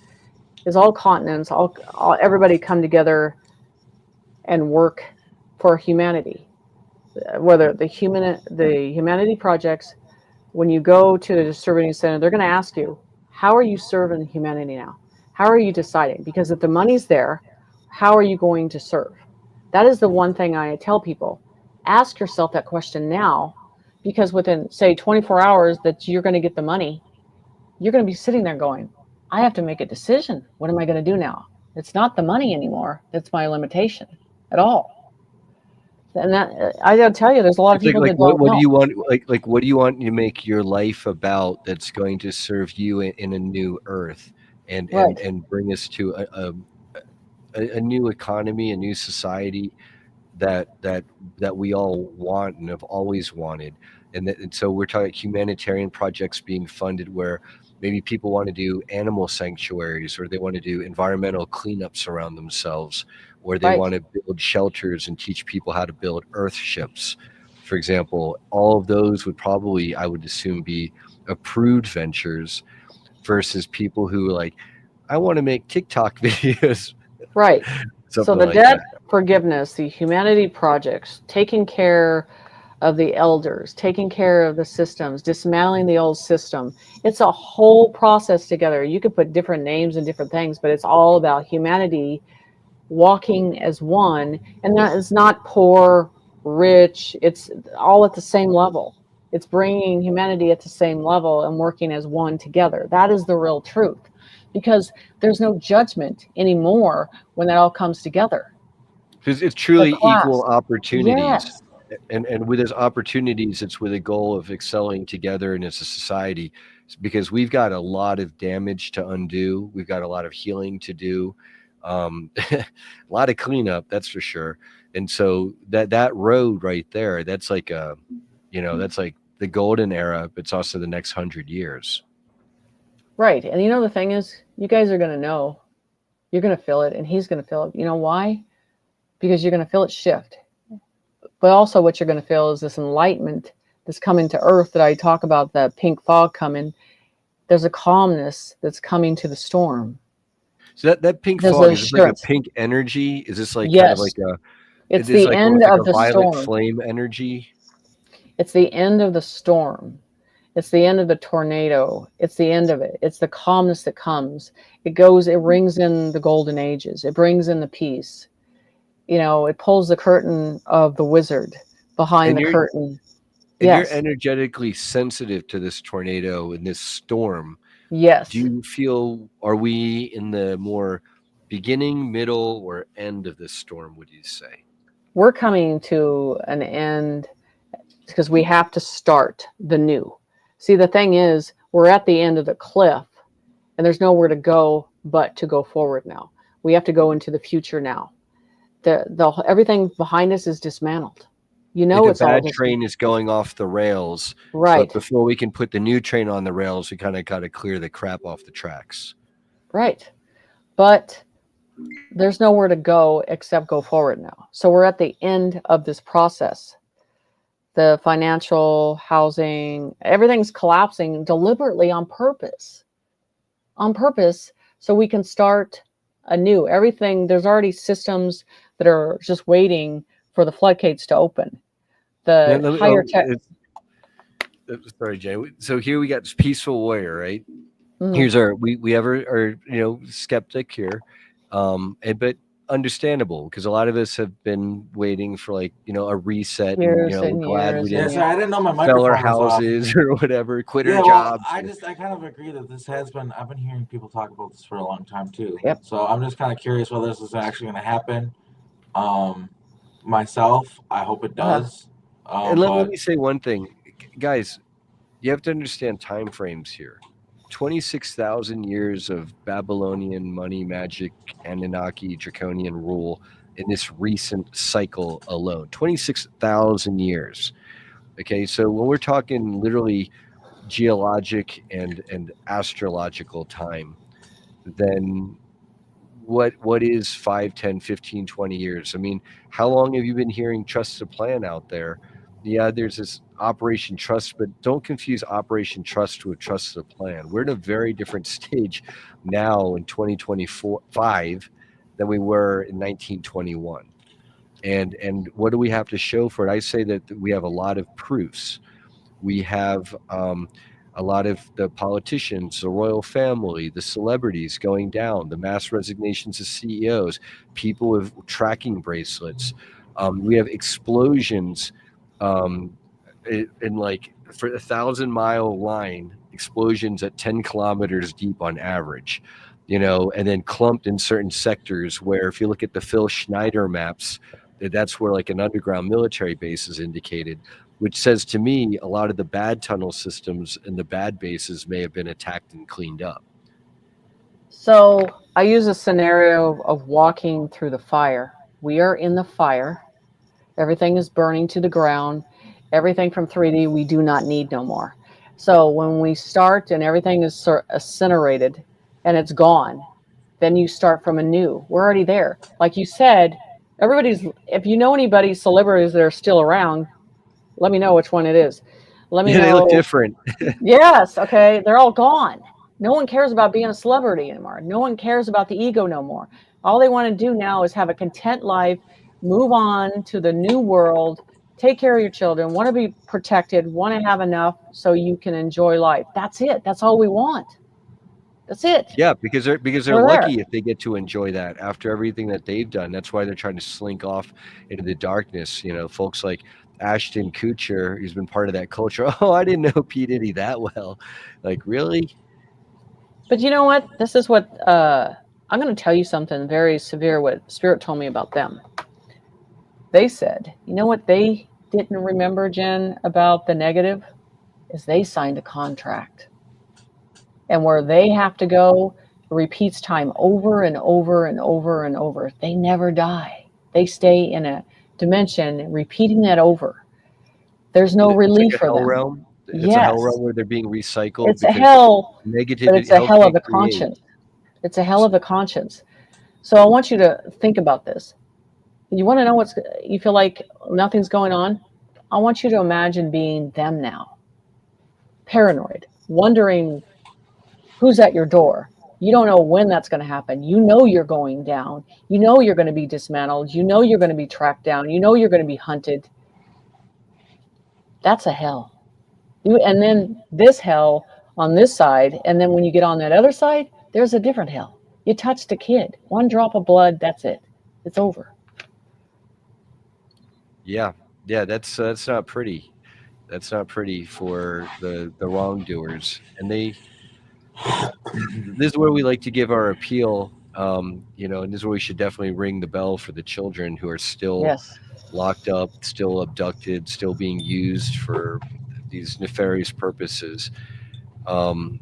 all continents, all everybody come together and work for humanity. Whether the humanity projects, when you go to the distributing center, they're going to ask you, how are you serving humanity now? How are you deciding? Because if the money's there, how are you going to serve? That is the one thing I tell people. Ask yourself that question now, because within, say, 24 hours that you're going to get the money, you're going to be sitting there going, I have to make a decision. What am I going to do now? It's not the money anymore. That's my limitation at all. And that I got to tell you, there's a lot of It's like people like that don't what do know. you want like what do you want to make your life about that's going to serve you in a new earth and Right, bring us to a new economy, a new society that we all want and have always wanted. And so we're talking humanitarian projects being funded where maybe people want to do animal sanctuaries, or they want to do environmental cleanups around themselves, or they right, want to build shelters and teach people how to build earth ships, for example. All of those would probably, I would assume, be approved ventures versus people who are like, I want to make TikTok videos, right. So something the like debt that. forgiveness, the humanity projects, taking care of the elders, taking care of the systems, dismantling the old system. It's a whole process together. You could put different names and different things, but it's all about humanity walking as one. And that is not poor, rich. It's all at the same level. It's bringing humanity at the same level and working as one together. That is the real truth, because there's no judgment anymore when that all comes together. Because it's The truly equal class. opportunities. Yes. And with those opportunities, it's with a goal of excelling together and as a society, because we've got a lot of damage to undo. We've got a lot of healing to do, a lot of cleanup, that's for sure. And so that road right there, that's like that's like the golden era, but it's also the next 100 years. Right. And you know, the thing is, you guys are going to know. You're going to feel it, and he's going to feel it. You know why? Because you're going to feel it shift. But also what you're going to feel is this enlightenment that's coming to earth that I talk about, the pink fog coming. There's a calmness that's coming to the storm. So that pink There's fog, an is this like a assurance. pink energy? Is this like kind of Yes. like a, It's it is the like end almost like of a the violet storm. flame energy? It's the end of the storm. It's the end of the tornado. It's the end of it. It's the calmness that comes. It rings in the golden ages. It brings in the peace. You know, it pulls the curtain of the wizard behind And the curtain. you're Yes. energetically sensitive to this tornado and this storm. Do Yes. you feel, are we in the more beginning, middle, or end of this storm, would you say? We're coming to an end because we have to start the new. See, the thing is, we're at the end of the cliff and there's nowhere to go but to go forward now. We have to go into the future now. Everything behind us is dismantled. You know, Like a it's all bad this. train is going off the rails, but Right. before we can put the new train on the rails, we kind of got to clear the crap off the tracks. Right. But there's nowhere to go except go forward now. So we're at the end of this process. The financial, housing, everything's collapsing deliberately on purpose. On purpose, so we can start anew. Everything, there's already systems that are just waiting for the floodgates to open. The higher tech. Sorry, Jay. So here we got this peaceful warrior, right? Mhm. Here's we have our skeptic here, but understandable because a lot of us have been waiting for a reset, and Years we're and glad we years Yeah, and didn't so I didn't know my sell our microphone was off. houses or whatever, quit Yeah, our well, jobs. I kind of agree that this has been. I've been hearing people talk about this for a long time too. Yep. So I'm just kind of curious whether this is actually going to happen. Myself, I hope it does. And let But me say one thing, guys. You have to understand time frames here. 26,000 years of Babylonian money, magic, Anunnaki, draconian rule in this recent cycle alone. 26,000 years. Okay, so when we're talking literally geologic and astrological time, then what is 5, 10, 15, 20 years? I mean, how long have you been hearing trust the plan out there? Yeah, there's this Operation Trust, but don't confuse Operation Trust with Trust the Plan. We're in a very different stage now in 2025 than we were in 1921. And what do we have to show for it? I say that we have a lot of proofs. We have a lot of the politicians, the royal family, the celebrities going down, the mass resignations of CEOs, people with tracking bracelets. We have explosions in like for 1,000-mile line, explosions at 10 kilometers deep on average, and then clumped in certain sectors where if you look at the Phil Schneider maps, that's where like an underground military base is indicated, which says to me a lot of the bad tunnel systems and the bad bases may have been attacked and cleaned up. So I use a scenario of walking through the fire. We are in the fire. Everything is burning to the ground. Everything from 3D we do not need no more. So when we start and everything is incinerated and it's gone, then you start from anew. We're already there. Like you said, if you know anybody, celebrities that are still around, let me know which one it is. Let me Yeah, know. they look different. Yes, okay. They're all gone. No one cares about being a celebrity anymore. No one cares about the ego no more. All they want to do now is have a content life, move on to the new world, take care of your children, want to be protected, want to have enough so you can enjoy life. That's it. That's all we want. That's it. Yeah, because they're We're lucky there. if they get to enjoy that after everything that they've done. That's why they're trying to slink off into the darkness. Folks like Ashton Kutcher, who's been part of that culture. Oh, I didn't know P. Diddy that well. Like, really? But you know what? This is what I'm going to tell you something very severe. What Spirit told me about them. They said, you know what they didn't remember, Jen, about the negative is they signed a contract, and where they have to go repeats time over and over and over and over. They never die. They stay in a dimension repeating that over. There's no It's like relief a for hell them. realm. It's a hell Yes, realm where they're being recycled it's a because hell, but negativity it's a hell hell of can't a create. conscience. It's a hell of a conscience. So I want you to think about this. You want to know what's, you feel like nothing's going on? I want you to imagine being them now, paranoid, wondering who's at your door. You don't know when that's going to happen. You know you're going down. You know you're going to be dismantled. You know you're going to be tracked down. You know you're going to be hunted. That's a hell. And then this hell on this side, and then when you get on that other side, there's a different hell. You touched a kid, one drop of blood, that's it. It's over. Yeah, that's not pretty. That's not pretty for the wrongdoers. And this is where we like to give our appeal. And this is where we should definitely ring the bell for the children who are still Yes. locked up, still abducted, still being used for these nefarious purposes. Um,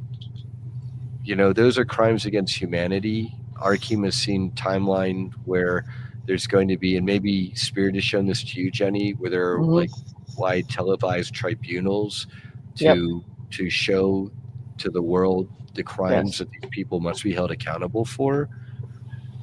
those are crimes against humanity. Arkheim has seen timeline where there's going to be, and maybe Spirit has shown this to you, Jenny, where there are Mm-hmm. like wide televised tribunals Yep. to show to the world the crimes Yes. that these people must be held accountable for.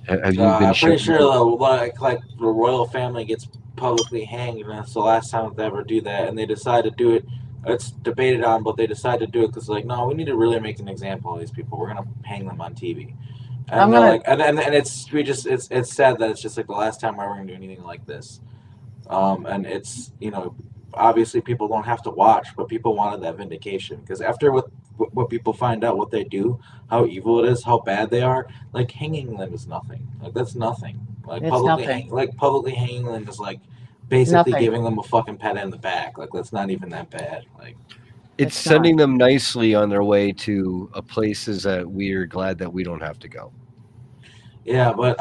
Have you been I'm pretty shown? sure like the royal family gets publicly hanged, and that's the last time they ever do that. And they decide to do it. It's debated on, but they decide to do it because like, no, we need to really make an example of these people. We're gonna hang them on TV. I'm And they're gonna like, and it's sad that it's just like the last time we're ever gonna do anything like this. And it's obviously people don't have to watch, but people wanted that vindication because after what people find out what they do, how evil it is, how bad they are, like hanging them is nothing. Like that's nothing. Like it's nothing. publicly hanging them is like basically Nothing. giving them a fucking pat in the back. Like that's not even that bad. Like It's It's sending not. them nicely on their way to places that we are glad that we don't have to go. yeah, but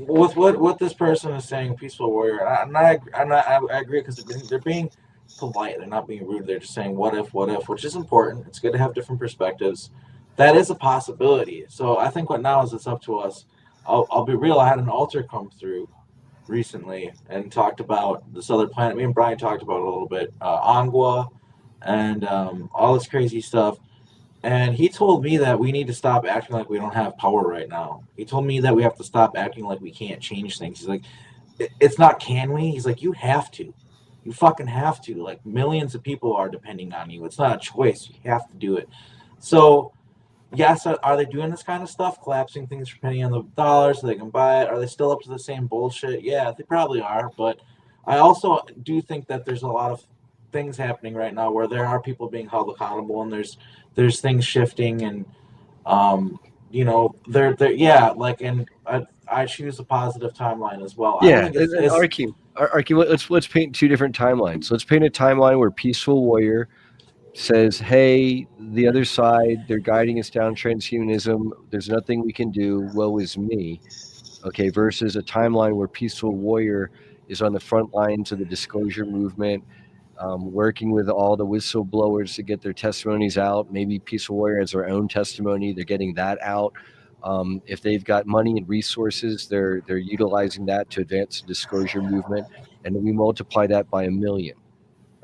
with what this person is saying, peaceful warrior, I agree because they're being polite. They're not being rude. They're just saying what if, which is important. It's good to have different perspectives. That is a possibility. So I think what now is it's up to us. I'll be real. I had an altar come through recently and talked about this other planet. Me and Brian talked about it a little bit, Angua, and all this crazy stuff. And he told me that we need to stop acting like we don't have power right now. He told me that we have to stop acting like we can't change things. He's like, it's not can we? He's like, you have to. You fucking have to. Like, millions of people are depending on you. It's not a choice. You have to do it. So, yes, are they doing this kind of stuff? Collapsing things for penny on the dollar so they can buy it? Are they still up to the same bullshit? Yeah, they probably are. But I also do think that there's a lot of things happening right now where there are people being held accountable and there's things shifting and they're yeah, like, and I choose a positive timeline as well. I don't Yeah, think and it's Arkheim, let's paint two different timelines. Let's paint a timeline where Peaceful Warrior says, "Hey, the other side, they're guiding us down transhumanism. There's nothing we can do. Woe is me." Okay, versus a timeline where Peaceful Warrior is on the front lines of the disclosure movement, working with all the whistleblowers to get their testimonies out. Maybe Peaceful Warrior has their own testimony; they're getting that out. If they've got money and resources, they're utilizing that to advance the disclosure movement, and then we multiply that by 1,000,000.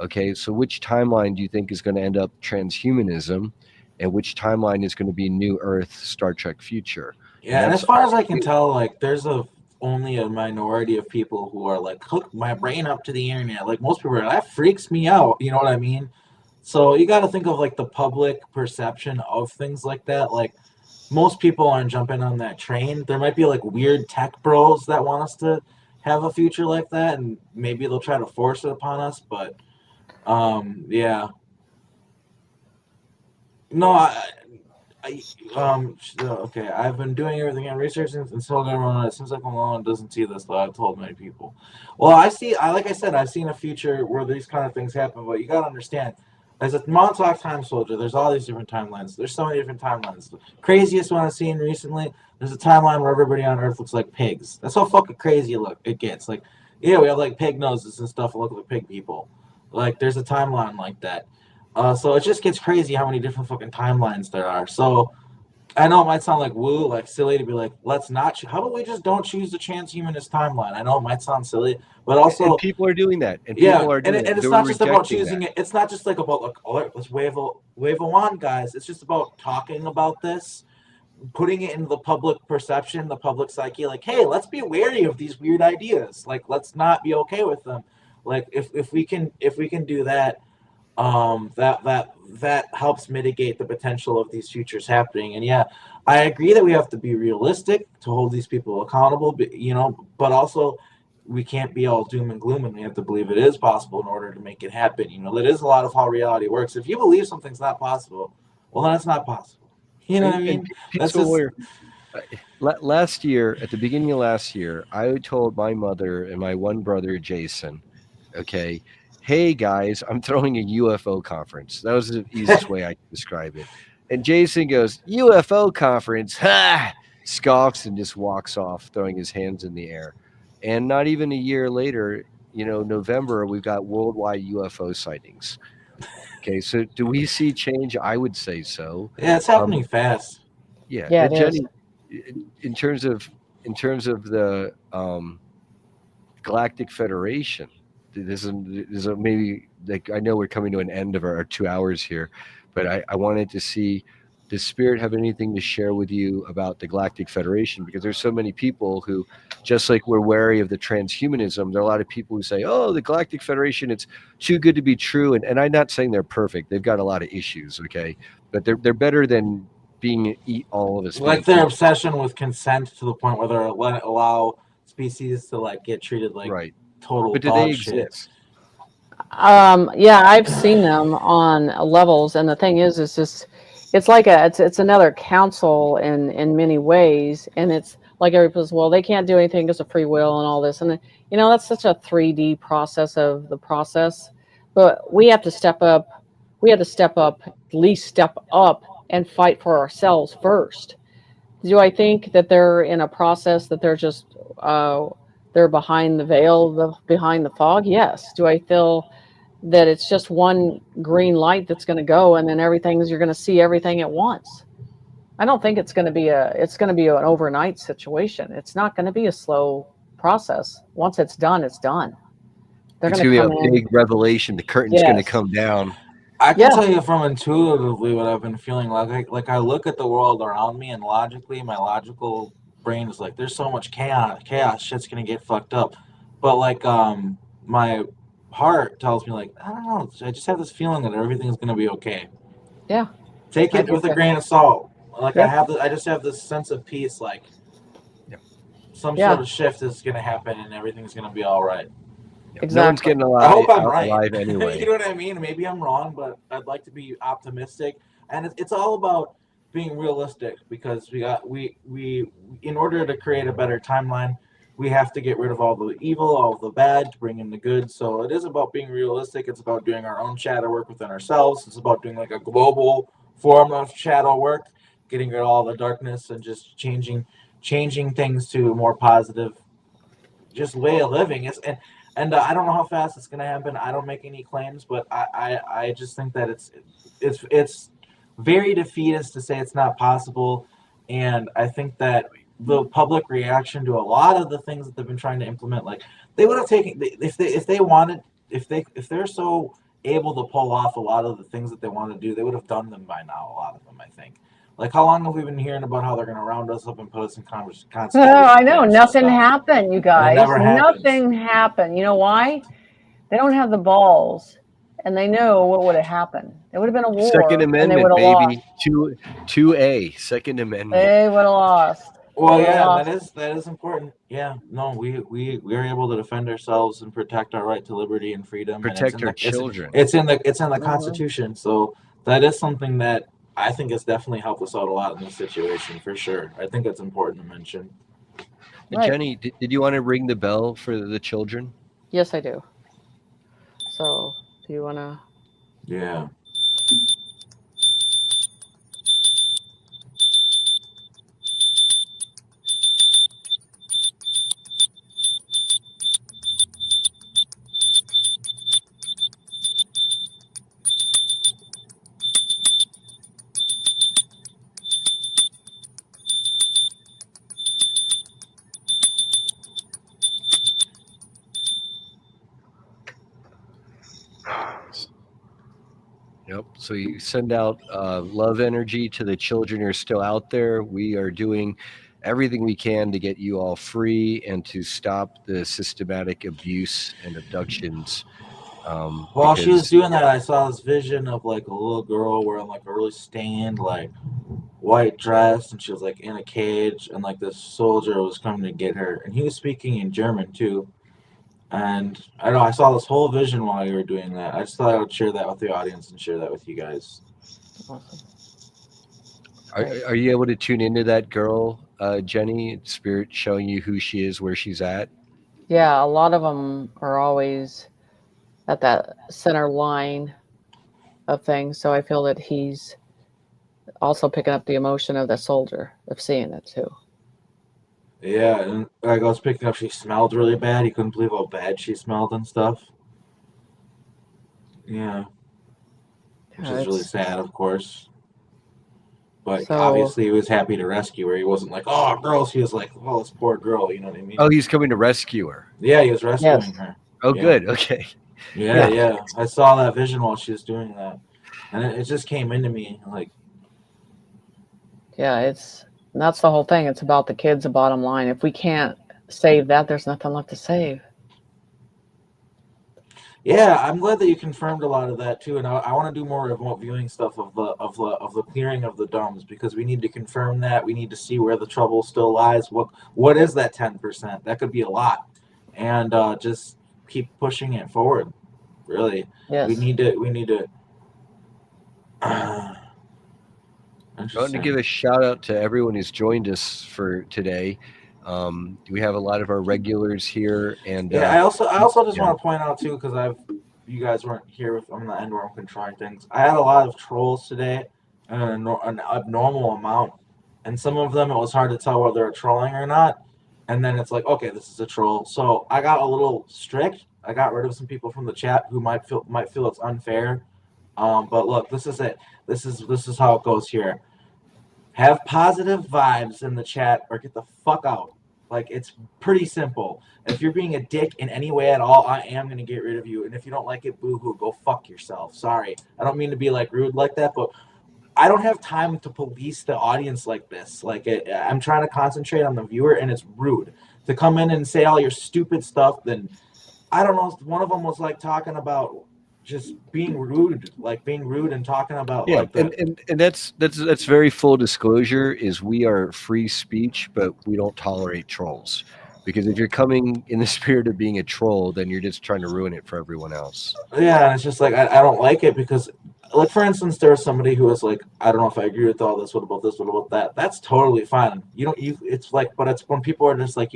Okay, so which timeline do you think is going to end up transhumanism, and which timeline is going to be New Earth, Star Trek future? yeah, and as far as I can tell, like there's only a minority of people who are like hook my brain up to the internet. Like most people are that freaks me out. You know what I mean? So you got to think of like the public perception of things like that. Like most people aren't jumping on that train. There might be like weird tech bros that want us to have a future like that, and maybe they'll try to force it upon us. But yeah, no, okay. I've been doing everything in research and still everyone. It seems like Malone doesn't see this, though. I've told many people. Well, like I said, I've seen a future where these kind of things happen. But you got to understand, as a Montauk time soldier, there's all these different timelines. There's so many different timelines. The craziest one I've seen recently, there's a timeline where everybody on Earth looks like pigs. That's how fucking crazy it gets. Like, yeah, we have like pig noses and stuff and look like pig people. Like, there's a timeline like that. So it just gets crazy how many different fucking timelines there are. So I know it might sound like woo, like silly to be like, let's not. How about we just don't choose the transhumanist timeline? I know it might sound silly, but And also, people are doing that. And yeah, people are doing and that. They it's were not just about rejecting choosing that. it. It's not just like about like, all right, let's wave a wand, guys. It's just about talking about this, putting it into the public perception, the public psyche. Like, hey, let's be wary of these weird ideas. Like, let's not be okay with them. Like, if we can do that, that helps mitigate the potential of these futures happening. And yeah, I agree that we have to be realistic to hold these people accountable, but also we can't be all doom and gloom, and we have to believe it is possible in order to make it happen. That is a lot of how reality works. If you believe something's not possible, well, then it's not possible. You know what I And mean? That's people just were last year, at the beginning of last year, I told my mother and my one brother Jason, okay, hey guys, I'm throwing a UFO conference. That was the easiest way I could describe it. And Jason goes, UFO conference, ha! Scoffs and just walks off, throwing his hands in the air. And not even a year later, November, we've got worldwide UFO sightings. Okay, so do we see change? I would say so. yeah, it's Um, happening fast. yeah, Yeah, and it is. Jenny, in terms of the Galactic Federation, this is maybe like I know we're coming to an end of our 2 hours here, but I wanted to see, does Spirit have anything to share with you about the Galactic Federation? Because there's so many people who, just like we're wary of the transhumanism, there are a lot of people who say, oh, the Galactic Federation, it's too good to be true. And I'm not saying they're perfect. They've got a lot of issues, okay? But they're better than being all of us being Like their eaten. obsession with consent to the point where they allow species to like get treated like Right. total But do they dog shit. exist? Yeah, I've seen them on levels, and the thing is just it's like it's another council in many ways, and it's like everybody's, well, they can't do anything because of free will and all this, and that's such a 3D process of the process, but we have to step up. We have to step up, at least step up and fight for ourselves first. Do I think that they're in a process that they're just they're behind the veil, behind the fog? Yes. Do I feel that it's just one green light that's going to go, and then you're going to see everything at once? I don't think it's going to be an overnight situation. It's not going to be a slow process. Once it's done, it's done. They're It's going to going to come be a in. big revelation. The curtain's going to Yes. come down. I can Yeah. tell you from intuitively what I've been feeling like I look at the world around me and logically my logical brain is like there's so much chaos shit's gonna get fucked up, but like my heart tells me like I don't know, I just have this feeling that everything's gonna be okay. Yeah. Take I it think with a that. grain of salt. Like Yeah. I just have this sense of peace, like Yeah. some sort Yeah. of shift is gonna happen and everything's gonna be all right. Yeah. No one's Exactly. getting I hope I'm out right. alive You anyway. know what I mean? Maybe I'm wrong, but I'd like to be optimistic. And it's all about being realistic because we in order to create a better timeline, we have to get rid of all the evil, all the bad, to bring in the good. So it is about being realistic. It's about doing our own shadow work within ourselves. It's about doing like a global form of shadow work, getting rid of all the darkness and just changing things to a more positive just way of living. And I don't know how fast it's going to happen. I don't make any claims, but I just think that it's very defeatist to say it's not possible. And I think that the public reaction to a lot of the things that they've been trying to implement, like they would have taken if they wanted if they're so able to pull off a lot of the things that they want to do, they would have done them by now. A lot of them, I think. Like how long have we been hearing about how they're going to round us up and put us in Oh, concentration I know. camps and Nothing stuff? happened, you And it guys. never happens. Nothing happened. You know why? They don't have the balls, and they know what would have happened. There would have been a Second war, and they would Amendment, have lost. baby. 2A, Second Amendment. They would have lost. They Well, would have yeah, and lost. that is important. Yeah, no, we are able to defend ourselves and protect our right to liberty and freedom, and Protect our children. it's in the Hmm. Constitution. So that is something that I think has definitely helped us out a lot in this situation for sure. I think it's important to mention. Right. Jenny, did you want to ring the bell for the children? Yes, I do. So, do you want to? Yeah. Yep. So you send out love energy to the children who are still out there. We are doing everything we can to get you all free and to stop the systematic abuse and abductions. While she was Because doing that, I saw this vision of like a little girl wearing like a really stained like white dress, and she was like in a cage, and like this soldier was coming to get her, and he was speaking in German too. And I don't know, I saw this whole vision while you were doing that. I just thought I would share that with the audience and share that with you guys. Awesome. are you able to tune into that girl, Jenny? Spirit showing you who she is, where she's at? Yeah, a lot of them are always at that center line of things. So I feel that he's also picking up the emotion of the soldier of seeing it too. Yeah, and like I was picking up, she smelled really bad. He couldn't believe how bad she smelled and stuff. Yeah, which Yeah, is really it's sad, of course. But so obviously, he was happy to rescue her. He wasn't like, "Oh, girl." He was like, "Oh, this poor girl." You know what I mean? Oh, he's coming to rescue her. Yeah, he was rescuing yes, her. Oh, Yeah, good. Okay. yeah, yeah, yeah. I saw that vision while she was doing that, and it just came into me like, yeah. And that's the whole thing. It's about the kids. The bottom line. If we can't save that, there's nothing left to save. yeah. I'm glad that you confirmed a lot of that too, and I want to do more remote viewing stuff of the clearing of the domes, because we need to confirm that. We need to see where the trouble still lies. What is that 10%? That could be a lot, and just keep pushing it forward. Really, we Yes. need to. We need to. I want to give Interesting. a shout out to everyone who's joined us for today. We have a lot of our regulars here, and Yeah, I also just yeah, want to point out too, because you guys weren't here with on the end where I'm controlling things. I had a lot of trolls today, an abnormal amount, and some of them it was hard to tell whether they're trolling or not. And then it's like, okay, this is a troll. So I got a little strict. I got rid of some people from the chat who might feel it's unfair. But look, this is it. This is how it goes here. Have positive vibes in the chat or get the fuck out. Like, it's pretty simple. If you're being a dick in any way at all, I am going to get rid of you. And if you don't like it, boo-hoo, go fuck yourself. Sorry. I don't mean to be, like, rude like that, but I don't have time to police the audience like this. Like, I'm trying to concentrate on the viewer, and it's rude. To come in and say all your stupid stuff, then, I don't know, one of them was, like, talking about just being rude, and talking about, yeah, like, the and that's very full disclosure. Is we are free speech, but we don't tolerate trolls. Because if you're coming in the spirit of being a troll, then you're just trying to ruin it for everyone else. Yeah, and it's just like I don't like it because, like, for instance, there was somebody who was like, I don't know if I agree with all this. What about this? What about that? That's totally fine. It's like, but it's when people are just like,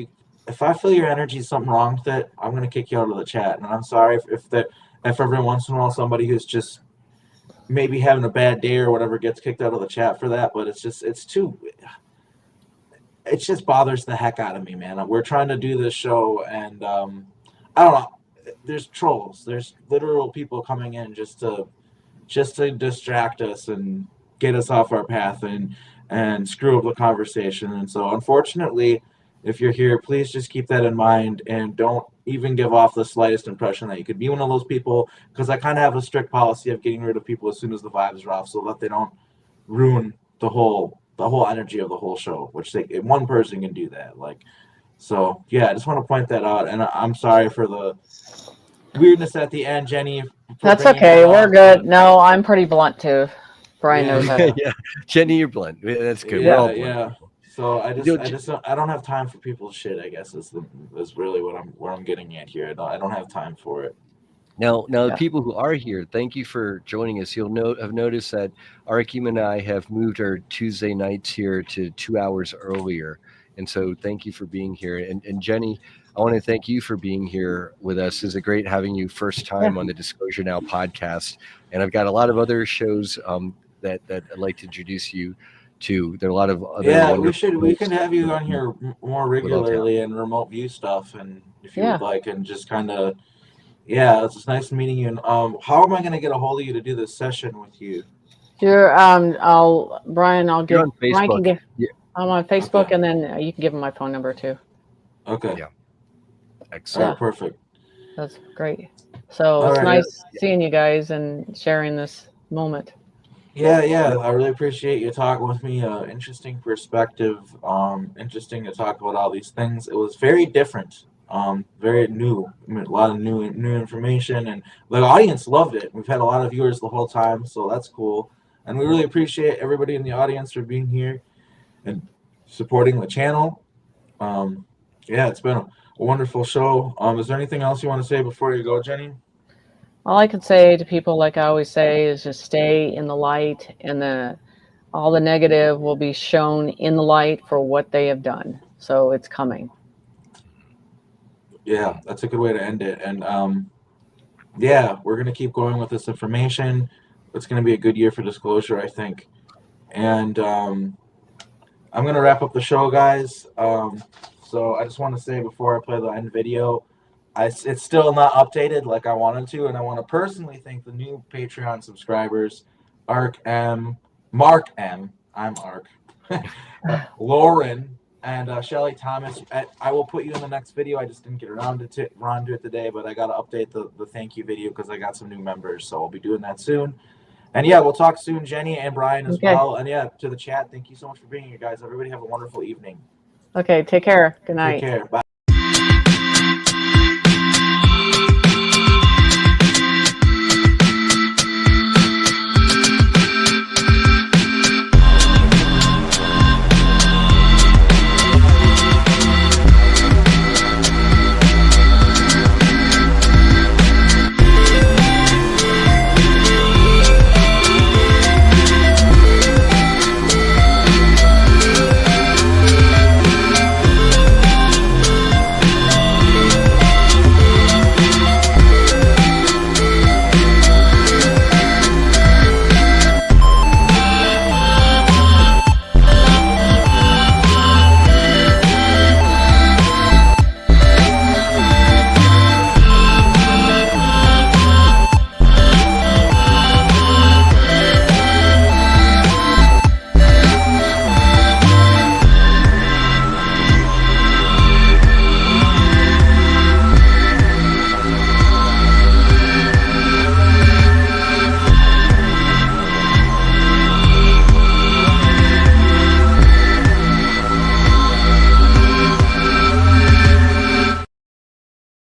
if I feel your energy is something wrong with it, I'm gonna kick you out of the chat. And I'm sorry if every once in a while somebody who's just maybe having a bad day or whatever gets kicked out of the chat for that. But it just bothers the heck out of me, man. We're trying to do this show, and I don't know. There's trolls. There's literal people coming in just to distract us and get us off our path and screw up the conversation. And so, unfortunately, if you're here, please just keep that in mind and don't even give off the slightest impression that you could be one of those people. Because I kind of have a strict policy of getting rid of people as soon as the vibes are off, so that they don't ruin the whole energy of the whole show. Which one person can do that, like. So yeah, I just want to point that out, and I'm sorry for the weirdness at the end, Jenny. For That's bringing okay. that We're up, good. but No, I'm pretty blunt too. Brian knows that. yeah, Yeah, Jenny, you're blunt. That's good. We're all yeah, blunt yeah. people. So You know, I don't have time for people's shit. I guess is really what I'm getting at here. I don't have time for it. Now, the Yeah. people who are here, thank you for joining us. You'll have noticed that Arkheim and I have moved our Tuesday nights here to 2 hours earlier, and so thank you for being here. And Jenny, I want to thank you for being here with us. It's great having you first Yeah. time on the Disclosure Now podcast, and I've got a lot of other shows that I'd like to introduce you to. There are a lot of other Yeah, wonderful we can hosts have you on here more with all talent. regularly and remote view stuff, and if you Yeah. would like, and just kind of. Yeah, it's nice meeting you. And how am I going to get a hold of you to do this session with you? You're I'll Brian. I'll You're give on Brian can Facebook. give. Yeah, I'm on Facebook, Okay. and then you can give him my phone number too. Okay. Yeah. All excellent. right. Perfect. That's great. So All it's right. nice seeing you guys and sharing this moment. Yeah, I really appreciate you talking with me. Interesting perspective. Interesting to talk about all these things. It was very different. Very new. I mean, a lot of new information, and the audience loved it. We've had a lot of viewers the whole time, so that's cool. And we really appreciate everybody in the audience for being here and supporting the channel. Yeah, it's been a wonderful show. Is there anything else you want to say before you go, Jenny? All I can say to people, like I always say, is just stay in the light, and all the negative will be shown in the light for what they have done. So it's coming. Yeah, that's a good way to end it. And yeah, we're gonna keep going with this information. It's gonna be a good year for disclosure, I think. And I'm gonna wrap up the show, guys. So I just want to say before I play the end video, it's still not updated like I wanted to, and I want to personally thank the new Patreon subscribers, Ark M, Mark M. I'm Ark, Lauren, and Shelly Thomas. I will put you in the next video. I just didn't get around to it today, but I got to update the thank you video because I got some new members, so I'll be doing that soon. And yeah, we'll talk soon, Jenny and Brian as well. And yeah, to the chat, thank you so much for being here, guys. Everybody have a wonderful evening. Okay, take care. Good night. Take care. Bye.